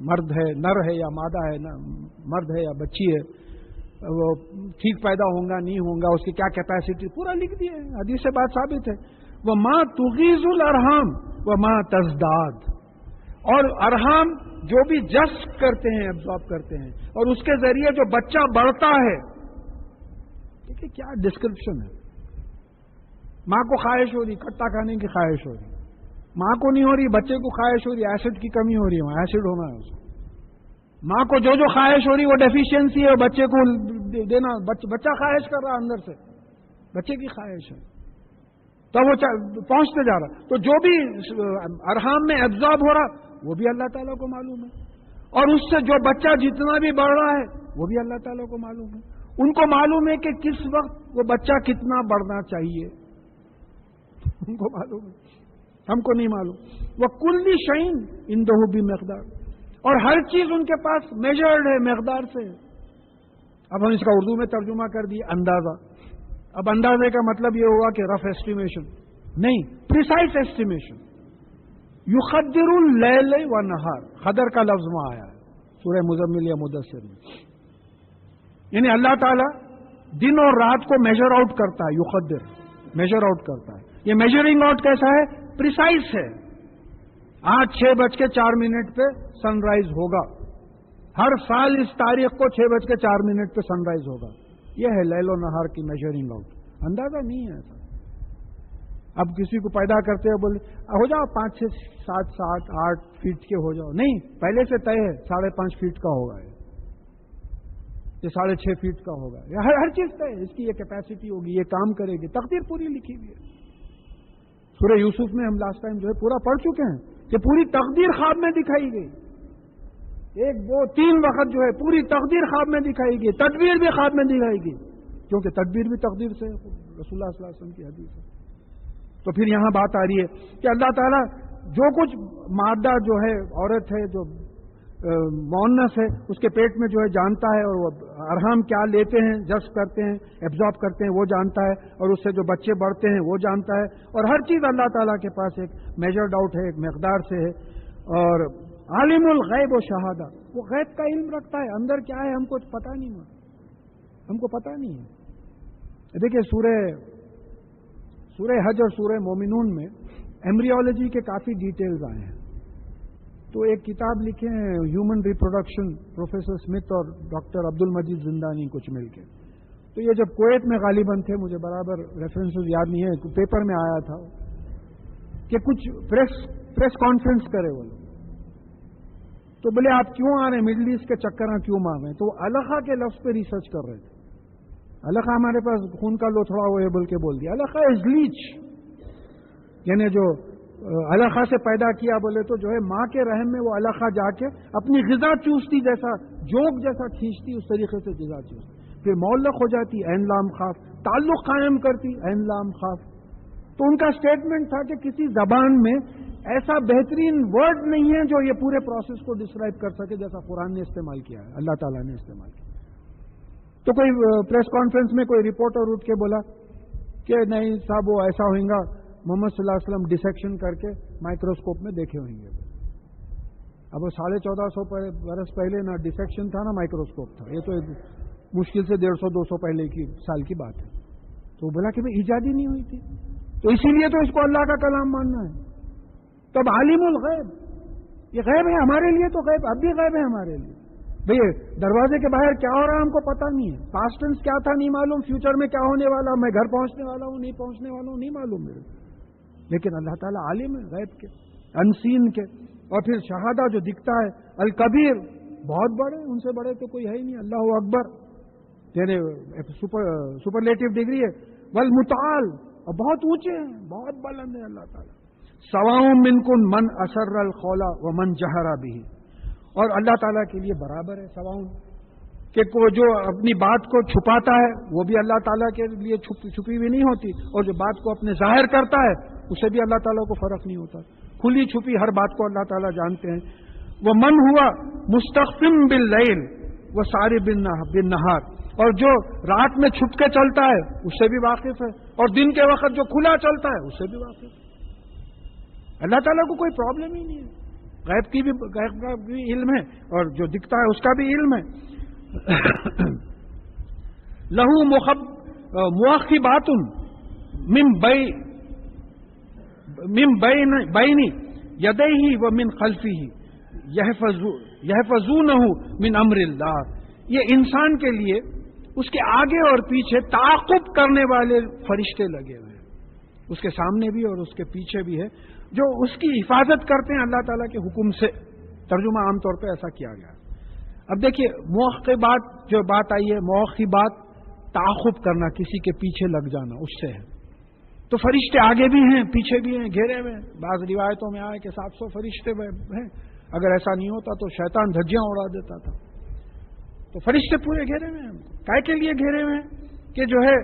مرد ہے، نر ہے یا مادہ ہے، مرد ہے یا بچی ہے، وہ ٹھیک پیدا ہوگا نہیں ہوگا، اس کی کیا کیپیسٹی، پورا لکھ دیا ہے، حدیث سے بات ثابت ہے. وَمَا تُغِيظُ الْأَرْحَامُ وَمَا تَزْدَادُ، اور ارحام جو بھی جذب کرتے ہیں، ایبزارب کرتے ہیں، اور اس کے ذریعے جو بچہ بڑھتا ہے. دیکھیے کیا ڈسکرپشن ہے. ماں کو خواہش ہو رہی کھٹا کھانے کی، خواہش ہو رہی، ماں کو نہیں ہو رہی، بچے کو خواہش ہو رہی، ایسڈ کی کمی ہو رہی ہے، وہاں ایسڈ ہونا ہے اس کو. ماں کو جو خواہش ہو رہی وہ ڈیفیشنسی ہے، بچے کو دینا، بچہ خواہش کر رہا اندر سے، بچے کی خواہش ہے، تو وہ پہنچتے جا رہا. تو جو بھی ارحام میں ایبزارب ہو رہا وہ بھی اللہ تعالیٰ کو معلوم ہے، اور اس سے جو بچہ جتنا بھی بڑھ رہا ہے وہ بھی اللہ تعالیٰ کو معلوم ہے. ان کو معلوم ہے کہ کس وقت وہ بچہ کتنا بڑھنا چاہیے، ان کو معلوم ہے، ہم کو نہیں معلوم. وَكُلِّ شَيْءٍ عِندَهُ بِمِقْدَارٍ، اور ہر چیز ان کے پاس میجرڈ ہے، مقدار سے. اب ہم اس کا اردو میں ترجمہ کر دیے اندازہ. اب اندازے کا مطلب یہ ہوا کہ رف ایسٹیمیشن نہیں، پریسائز ایسٹیمیشن. یقدر اللیل والنہار، قدر کا لفظ وہاں آیا ہے سورہ مزمل یا مدثر میں، یعنی اللہ تعالیٰ دن اور رات کو میجر آؤٹ کرتا ہے. یقدر میجر آؤٹ کرتا ہے. یہ میجرنگ آؤٹ کیسا ہے؟ پریسائز ہے. آج 6:04 پہ سن رائز ہوگا، ہر سال اس تاریخ کو 6:04 پہ سن رائز ہوگا. یہ ہے لیل و نہار کی میجرنگ آؤٹ. اندازہ نہیں ہے ایسا. اب کسی کو پیدا کرتے ہیں بولے ہو جاؤ 5 6 7 7 8 فیٹ کے ہو جاؤ، نہیں، پہلے سے طے ہے 5.5 فیٹ کا ہوگا، یہ 6.5 فیٹ کا ہوگا. ہر چیز طے ہے، اس کی یہ کیپیسٹی ہوگی، یہ کام کرے گی، تقدیر پوری لکھی ہوئی ہے. سورہ یوسف میں ہم لاسٹ ٹائم جو ہے پورا پڑھ چکے ہیں کہ پوری تقدیر خواب میں دکھائی گئی. 1 2 3 وقت جو ہے پوری تقدیر خواب میں دکھائی گئی، تدبیر بھی خواب میں دکھائی گئی، کیونکہ تدبیر بھی تقدیر سے ہے، رسول اللہ صلی اللہ علیہ وسلم کی حدیث ہے. تو پھر یہاں بات آ رہی ہے کہ اللہ تعالیٰ جو کچھ مادہ جو ہے، عورت ہے جو مؤنث ہے، اس کے پیٹ میں جو ہے جانتا ہے، اور وہ ارحام کیا لیتے ہیں، جذب کرتے ہیں، ایبزارب کرتے ہیں، وہ جانتا ہے، اور اس سے جو بچے بڑھتے ہیں وہ جانتا ہے. اور ہر چیز اللہ تعالیٰ کے پاس ایک میجرڈ آؤٹ ہے، ایک مقدار سے ہے. اور عالم الغیب و شہادہ، وہ غیب کا علم رکھتا ہے، اندر کیا ہے ہم کو پتہ نہیں ہے، ہم کو پتہ نہیں ہے. دیکھیے سورہ حج اور سورہ مومنون میں ایمبریولوجی کے کافی ڈیٹیلز آئے ہیں. تو ایک کتاب لکھے ہیں ہیومن ریپروڈکشن، پروفیسر اسمتھ اور ڈاکٹر عبد المجید زندانی کچھ مل کے. تو یہ جب کویت میں غالباً تھے، مجھے برابر ریفرنسز یاد نہیں ہے، پیپر میں آیا تھا کہ کچھ پریس کانفرنس کرے وہ لوگ. تو بولے آپ کیوں آ رہے ہیں مڈل ایسٹ کے چکر میں، کیوں مار رہے ہیں؟ تو وہ الخا کے لفظ پہ ریسرچ کر رہے تھے. الخا ہمارے پاس خون کا لوتھڑا وہ ہے بول کے بول دیا. الخا از لیچ، یعنی جو الخا سے پیدا کیا بولے تو جو ہے ماں کے رحم میں وہ الخا جا کے اپنی غذا چوستی، جیسا جوک جیسا کھینچتی، اس طریقے سے غذا چوستی، پھر معلق ہو جاتی، عین لام خاف، تعلق قائم کرتی، عین لام خاف. تو ان کا اسٹیٹمنٹ تھا کہ کسی زبان میں ایسا بہترین ورڈ نہیں ہے جو یہ پورے پروسیس کو ڈسکرائب کر سکے جیسا قرآن نے استعمال کیا ہے، اللہ تعالیٰ نے استعمال کیا. تو کوئی پریس کانفرنس میں کوئی رپورٹر اٹھ کے بولا کہ نہیں صاحب وہ ایسا ہوئیں گا، محمد صلی اللہ علیہ وسلم ڈسیکشن کر کے مائکروسکوپ میں دیکھے ہوئیں گے. اب وہ 1450 برس پہلے نہ ڈسیکشن تھا نہ مائکروسکوپ تھا، یہ تو مشکل سے 150-200 پہلے کی سال کی بات ہے. تو بولا کہ بھائی ایجادی نہیں ہوئی تھی، تو اسی لیے تو اس کو اللہ کا کلام ماننا ہے. تب عالم الغیب، یہ غیب ہے ہمارے لیے، تو غیب اب بھی غیب ہے ہمارے لیے. بھئی دروازے کے باہر کیا ہو رہا ہے ہم کو پتہ نہیں ہے، پاسٹ ٹینس کیا تھا نہیں معلوم، فیوچر میں کیا ہونے والا، میں گھر پہنچنے والا ہوں نہیں پہنچنے والا ہوں نہیں معلوم میرے. لیکن اللہ تعالیٰ عالم ہے غیب کے، انسین کے. اور پھر شہادہ جو دکھتا ہے، الکبیر، بہت بڑے، ان سے بڑے تو کوئی ہے ہی نہیں، اللہ اکبر، یعنی سپرلیٹو ڈگری ہے. والمتعال، اور بہت اونچے ہیں، بہت بلند ہے اللہ تعالیٰ. سواء منکم من اسر القول ومن جہر بہ، اور اللہ تعالیٰ کے لیے برابر ہے سواء، کہ جو اپنی بات کو چھپاتا ہے وہ بھی اللہ تعالیٰ کے لیے چھپی ہوئی نہیں ہوتی، اور جو بات کو اپنے ظاہر کرتا ہے اسے بھی اللہ تعالیٰ کو فرق نہیں ہوتا. کھلی چھپی ہر بات کو اللہ تعالیٰ جانتے ہیں. وہ من ہوا مستخفٍ باللیل وسارب بالنہار، اور جو رات میں چھپ کے چلتا ہے اس سے بھی واقف ہے، اور دن کے وقت جو کھلا چلتا ہے اس سے بھی واقف ہے. اللہ تعالیٰ کو کوئی پرابلم ہی نہیں ہے. غیب کا بھی علم ہے اور جو دکھتا ہے اس کا بھی علم ہے. لہو مؤخبات من بین یدیہ ومن خلفہ یحفظونہ من امر اللہ. یہ انسان کے لیے اس کے آگے اور پیچھے تعاقب کرنے والے فرشتے لگے ہوئے ہیں، اس کے سامنے بھی اور اس کے پیچھے بھی ہے، جو اس کی حفاظت کرتے ہیں اللہ تعالیٰ کے حکم سے. ترجمہ عام طور پہ ایسا کیا گیا. اب دیکھیے موقبات جو بات آئی ہے، موقبات تعاقب کرنا، کسی کے پیچھے لگ جانا، اس سے ہے. تو فرشتے آگے بھی ہیں پیچھے بھی ہیں، گھیرے ہوئے ہیں. بعض روایتوں میں آئے کہ 700 فرشتے ہیں. اگر ایسا نہیں ہوتا تو شیطان دھجیاں اڑا دیتا تھا. تو فرشتے پورے گھیرے ہوئے ہیں. کائے کے لیے گھیرے ہوئے ہیں کہ جو ہے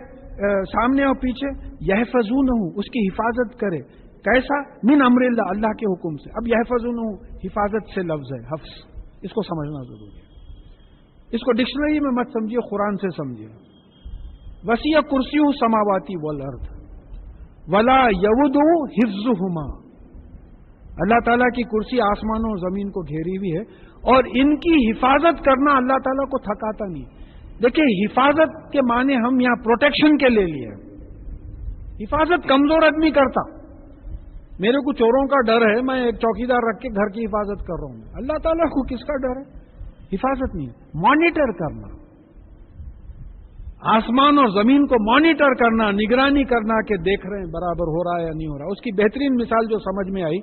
سامنے اور پیچھے یحفظونہ، اس کی حفاظت کرے. کیسا؟ من امر اللہ، اللہ کے حکم سے. اب یحفظونہ حفاظت سے لفظ ہے، حفظ، اس کو سمجھنا ضروری ہے. اس کو ڈکشنری میں مت سمجھیے، قرآن سے سمجھیے. وسیع کرسیہ السماوات والارض ولا یؤودہ حفظہما. اللہ تعالیٰ کی کرسی آسمانوں اور زمین کو گھیری ہوئی ہے اور ان کی حفاظت کرنا اللہ تعالیٰ کو تھکاتا نہیں. دیکھیں حفاظت کے معنی ہم یہاں پروٹیکشن کے لے لیے. حفاظت کمزور آدمی کرتا. میرے کو چوروں کا ڈر ہے، میں ایک چوکیدار رکھ کے گھر کی حفاظت کر رہا ہوں. اللہ تعالیٰ کو کس کا ڈر ہے؟ حفاظت نہیں، مانیٹر کرنا، آسمان اور زمین کو مانیٹر کرنا، نگرانی کرنا کہ دیکھ رہے ہیں برابر ہو رہا ہے یا نہیں ہو رہا. اس کی بہترین مثال جو سمجھ میں آئی،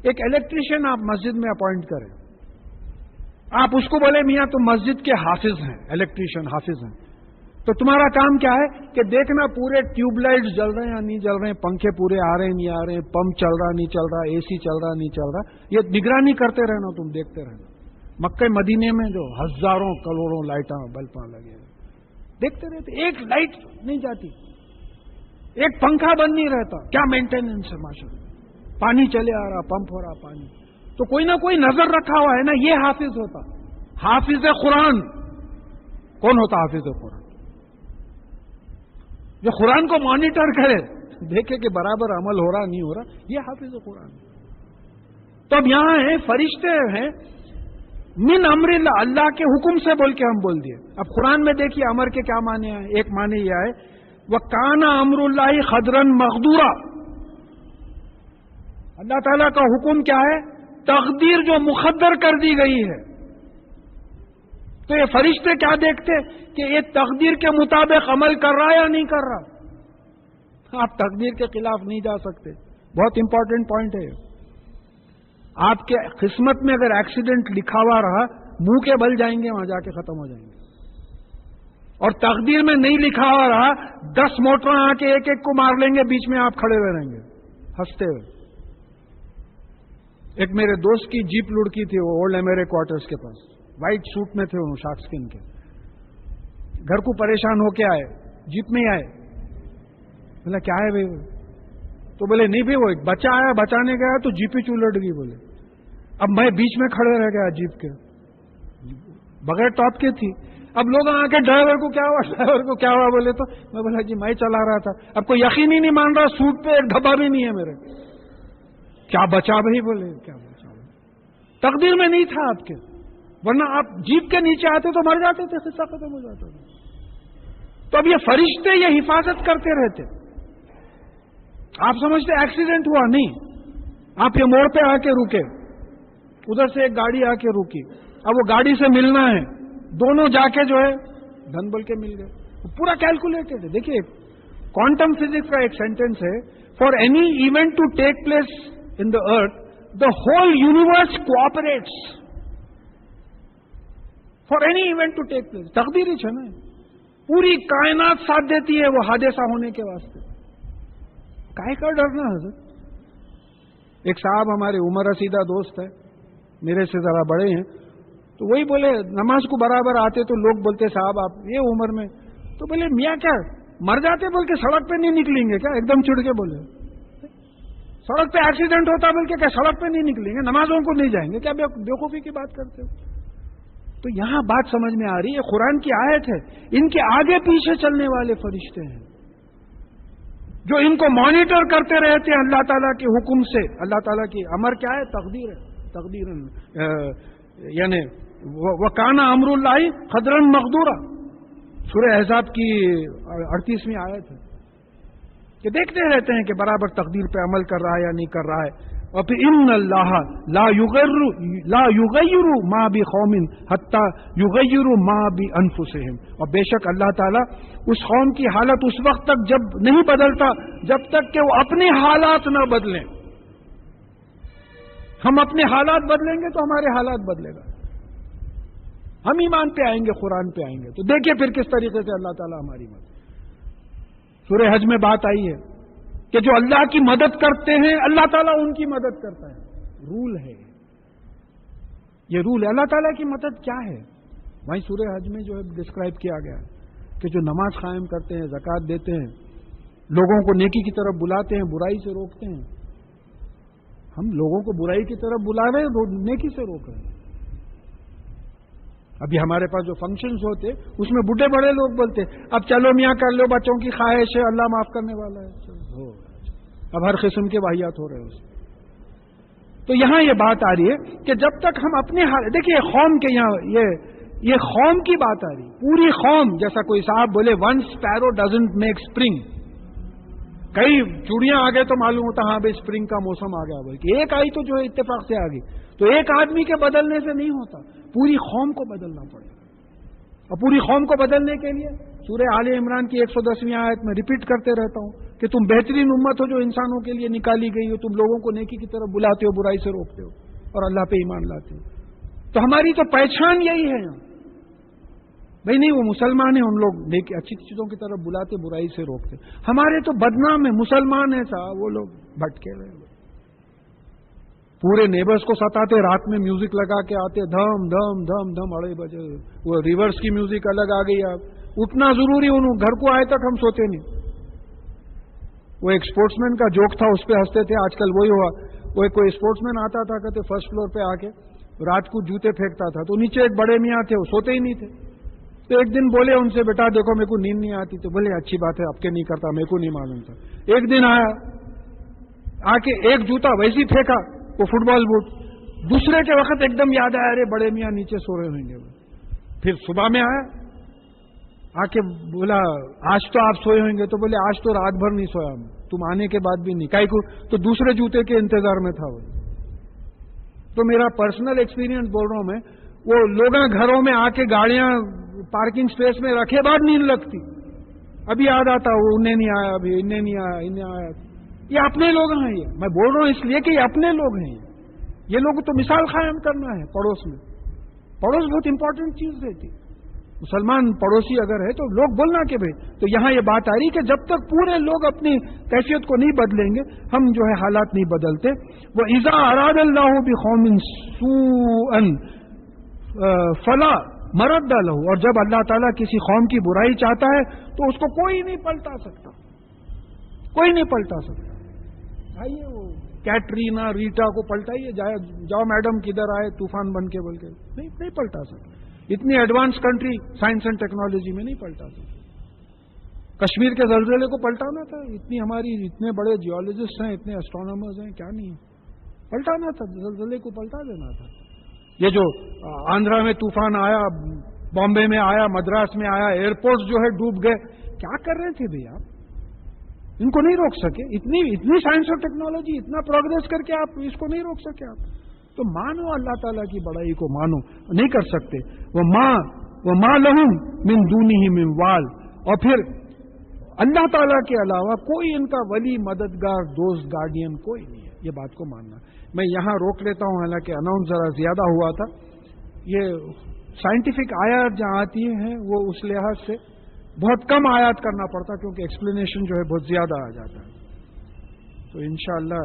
ایک الیکٹریشین آپ مسجد میں اپوائنٹ کریں. آپ اس کو بولے میاں تم مسجد کے حافظ ہیں، الیکٹریشین حافظ ہیں، تو تمہارا کام کیا ہے کہ دیکھنا پورے ٹیوب لائٹس جل رہے ہیں یا نہیں جل رہے ہیں، پنکھے پورے آ رہے ہیں نہیں آ رہے ہیں، پمپ چل رہا نہیں چل رہا، اے سی چل رہا نہیں چل رہا. یہ نگرانی کرتے رہنا، تم دیکھتے رہنا. مکہ مدینے میں جو ہزاروں کروڑوں لائٹاں بلباں لگے ہوئے، دیکھتے رہتے، ایک لائٹ نہیں جاتی، ایک پنکھا بند نہیں رہتا. کیا مینٹیننس ہے ماشاء اللہ. پانی چلے آ رہا، پمپ ہو رہا پانی. تو کوئی نہ کوئی نظر رکھا ہوا ہے نا. یہ حافظ ہوتا، حافظ قرآن. کون ہوتا حافظ قرآن؟ جو قرآن کو مانیٹر کرے، دیکھے کہ برابر عمل ہو رہا نہیں ہو رہا، یہ حافظ قرآن. تو اب یہاں ہے فرشتے ہیں من امر اللہ، اللہ کے حکم سے بول کے ہم بول دیے. اب قرآن میں دیکھیے امر کے کیا معنی ہیں. ایک معنی یہ ہے وَكَانَ أَمْرُ اللَّهِ قَدْرًا مَقْدُورًا. اللہ تعالیٰ کا حکم کیا ہے؟ تقدیر جو مقدر کر دی گئی ہے. تو یہ فرشتے کیا دیکھتے کہ یہ تقدیر کے مطابق عمل کر رہا یا نہیں کر رہا. آپ تقدیر کے خلاف نہیں جا سکتے. بہت امپورٹنٹ پوائنٹ ہے. آپ کے قسمت میں اگر ایکسیڈنٹ لکھا ہوا رہا، منہ کے بل جائیں گے، وہاں جا کے ختم ہو جائیں گے. اور تقدیر میں نہیں لکھا ہوا رہا، 10 موٹر آ کے ایک ایک کو مار لیں گے، بیچ میں آپ کھڑے ہوئے رہیں گے ہنستے ہوئے. ایک میرے دوست کی جیپ لڑکی تھی، وہ اولڈ ایمرے کوارٹرز کے پاس، وائٹ سوٹ میں تھے، وہ شارک اسکن کے. گھر کو پریشان ہو کے آئے، جیپ میں ہی آئے. بولا کیا ہے بھائی؟ تو بولے نہیں بھائی وہ ایک بچہ آیا، بچانے گیا تو جیپ ہی چولٹ گئی. بولے اب میں بیچ میں کھڑے رہ گیا جیپ کے، بغیر ٹاپ کے تھی. اب لوگ آ کے ڈرائیور کو کیا ہوا، ڈرائیور کو کیا ہوا بولے تو میں بولا جی میں چلا رہا تھا. اب کوئی یقین ہی نہیں مان رہا، سوٹ پہ ایک دھبا بھی نہیں ہے میرے. کیا بچا بھائی؟ بولے کیا بچا؟ تقدیر میں نہیں تھا آپ کے، ورنہ آپ جیپ کے نیچے آتے تو مر جاتے تھے، قصہ ختم ہو جاتا تھا. تو اب یہ فرشتے یہ حفاظت کرتے رہتے. آپ سمجھتے ایکسیڈنٹ ہوا؟ نہیں. آپ یہ موڑ پہ آ کے رکے، ادھر سے ایک گاڑی آ کے رکی، اب وہ گاڑی سے ملنا ہے، دونوں جا کے جو ہے دھن بل کے مل گئے. پورا کیلکولیٹڈ ہے. دیکھیے کوانٹم فزکس کا ایک سینٹینس ہے، for any event to take place in the earth the whole universe cooperates. For any event to take place, تقدیر ہی ہے نا. پوری کائنات ساتھ دیتی ہے وہ حادثہ ہونے کے واسطے. کائے کا ڈرنا حضرت. ایک صاحب ہمارے عمر رسیدہ دوست ہے، میرے سے ذرا بڑے ہیں، تو وہی بولے نماز کو برابر آتے تو لوگ بولتے صاحب آپ یہ عمر میں، تو بولے میاں کیا مر جاتے بول کے سڑک پہ نہیں نکلیں گے کیا؟ ایک دم چڑ کے بولے سڑک پہ ایکسیڈنٹ ہوتا بول کے کیا سڑک پہ نہیں نکلیں گے، نمازوں کو نہیں جائیں گے کیا؟ بیوقوفی کی بات کرتے ہو. تو یہاں بات سمجھ میں آ رہی ہے، قرآن کی آیت ہے. ان کے آگے پیچھے چلنے والے فرشتے ہیں جو ان کو مانیٹر کرتے رہتے ہیں اللہ تعالیٰ کے حکم سے. اللہ تعالیٰ کی امر کیا ہے؟ تقدیر ہے. تقدیرن یعنی وکان امر اللہ قدرن مقدورا، سورہ احزاب کی 38ویں آیت ہے کہ دیکھتے رہتے ہیں کہ برابر تقدیر پہ عمل کر رہا ہے یا نہیں کر رہا ہے. اور پھر ان اللہ لا یغیر ما بقوم حتی یغیروا ما بانفسہم، اور بے شک اللہ تعالیٰ اس قوم کی حالت اس وقت تک جب نہیں بدلتا جب تک کہ وہ اپنے حالات نہ بدلیں. ہم اپنے حالات بدلیں گے تو ہمارے حالات بدلے گا. ہم ایمان پہ آئیں گے، قرآن پہ آئیں گے تو دیکھیں پھر کس طریقے سے اللہ تعالیٰ ہماری مدد. سورہ حج میں بات آئی ہے کہ جو اللہ کی مدد کرتے ہیں اللہ تعالیٰ ان کی مدد کرتا ہے. رول ہے یہ، رول ہے. اللہ تعالیٰ کی مدد کیا ہے؟ وہیں سورہ حج میں جو ہے ڈسکرائب کیا گیا ہے کہ جو نماز قائم کرتے ہیں، زکوٰۃ دیتے ہیں، لوگوں کو نیکی کی طرف بلاتے ہیں، برائی سے روکتے ہیں. ہم لوگوں کو برائی کی طرف بلا رہے ہیں، نیکی سے روک رہے ہیں. ابھی ہمارے پاس جو فنکشنز ہوتے اس میں بڈھے بڑے لوگ بولتے اب چلو میاں کر لو، بچوں کی خواہش ہے، اللہ معاف کرنے والا ہے. اب ہر قسم کے واحیات ہو رہے ہیں. تو یہاں یہ بات آ رہی ہے کہ جب تک ہم اپنے دیکھیے قوم کے یہاں یہ قوم کی بات آ رہی ہے. پوری قوم، جیسا کوئی صاحب بولے one sparrow doesn't make spring. کئی چوڑیاں آ گئے تو معلوم ہوتا ہاں بھائی اسپرنگ کا موسم آ گیا. بلکہ ایک آئی تو جو ہے اتفاق سے آ گئی. تو ایک آدمی کے بدلنے سے نہیں ہوتا، پوری قوم کو بدلنا پڑے گا. اور پوری قوم کو بدلنے کے لیے سورہ آل عمران کی 110ویں آیت میں ریپیٹ کرتے رہتا ہوں کہ تم بہترین امت ہو جو انسانوں کے لیے نکالی گئی ہو. تم لوگوں کو نیکی کی طرف بلاتے ہو، برائی سے روکتے ہو اور اللہ پہ ایمان لاتے ہو. تو ہماری تو پہچان یہی ہے یہاں. بھائی نہیں وہ مسلمان ہیں، ان لوگ نیکی اچھی چیزوں کی طرف بلاتے، برائی سے روکتے. ہمارے تو بدنام ہے، مسلمان ہیں صاحب، وہ لوگ بھٹکے رہے. پورے نیبرز کو ستاتے، رات میں میوزک لگا کے آتے، دھم دھم دھم دھم 2:30 بجے وہ ریورس کی میوزک الگ آ گئی. اب اٹھنا ضروری، انہوں گھر کو آئے تک ہم سوتے نہیں. وہ ایک اسپورٹس مین کا جوک تھا، اس پہ ہنستے تھے. آج کل وہی ہوا، وہ کوئی اسپورٹس مین آتا تھا، کہتے فرسٹ فلور پہ آ کے رات کو جوتے پھینکتا تھا. تو نیچے ایک بڑے میاں تھے، وہ سوتے ہی نہیں تھے. تو ایک دن بولے ان سے بیٹا دیکھو میرے کو نیند نہیں آتی. تو بولے اچھی بات ہے، اب کے نہیں کرتا، میرے کو نہیں معلوم تھا. ایک دن آیا، آ کے ایک جوتا ویسے ہی پھینکا، وہ فٹ بال بوٹ. دوسرے کے وقت ایک دم یاد آیا ارے بڑے میاں نیچے سو رہے ہوئیں گے. پھر صبح میں آیا، آ کے بولا آج تو آپ سوئے ہوئیں گے. تو بولے آج تو رات بھر نہیں سویا، تم آنے کے بعد بھی نہیں. کائی کو تو دوسرے جوتے کے انتظار میں تھا وہ. تو میرا پرسنل ایکسپیرینس بول رہا ہوں میں، وہ لوگ گھروں میں آ کے گاڑیاں پارکنگ سپیس میں رکھے بعد نیند لگتی. ابھی یاد آتا وہ انہیں نہیں آیا، ابھی انہیں نہیں آیا، انہیں آیا. یہ اپنے لوگ ہیں. یہ میں بول رہا ہوں اس لیے کہ یہ اپنے لوگ ہیں. یہ لوگ تو مثال قائم کرنا ہے پڑوس میں. پڑوس بہت امپورٹنٹ چیز رہتی. مسلمان پڑوسی اگر ہے تو لوگ بولنا کہ بھائی. تو یہاں یہ بات آ رہی کہ جب تک پورے لوگ اپنی کیفیت کو نہیں بدلیں گے، ہم جو ہے حالات نہیں بدلتے. وہ اذا اراد اللہ بقوم سوءا فلا مرد له، اور جب اللہ تعالیٰ کسی قوم کی برائی چاہتا ہے تو اس کو کوئی نہیں پلٹا سکتا، کوئی نہیں پلٹا سکتا. آئیے وہ کیٹرینا ریٹا کو پلٹائیے، جاؤ میڈم کدھر آئے طوفان بن کے، بول کے نہیں پلٹا سکتا. اتنی advance country science and technology میں نہیں پلٹا سکتا. کشمیر کے زلزلے کو پلٹانا تھا، اتنے بڑے جیولوجسٹ ہیں، اتنے اسٹرونامرز ہیں، کیا نہیں پلٹانا تھا، زلزلے کو پلٹا دینا تھا. یہ جو آندھرا میں طوفان آیا، بامبے میں آیا، مدراس میں آیا، ایئرپورٹ جو ہے ڈوب گئے، کیا کر رہے تھے بھائی آپ؟ ان کو نہیں روک سکے. اتنی سائنس اور ٹیکنالوجی، اتنا پروگریس کر کے آپ اس کو نہیں روک سکے. آپ تو مانو اللہ تعالیٰ کی بڑائی کو مانو. نہیں کر سکتے. وہ ماں لہم من دونہ من وال، اور پھر اللہ تعالیٰ کے علاوہ کوئی ان کا ولی، مددگار، دوست، گارڈین کوئی نہیں ہے. یہ بات کو ماننا. میں یہاں روک لیتا ہوں، حالانکہ اناؤنس ذرا زیادہ ہوا تھا. یہ سائنٹیفک آیات جہاں آتی ہیں وہ اس لحاظ سے بہت کم آیات کرنا پڑتا، کیونکہ ایکسپلینیشن جو ہے بہت زیادہ آ جاتا ہے. تو انشاءاللہ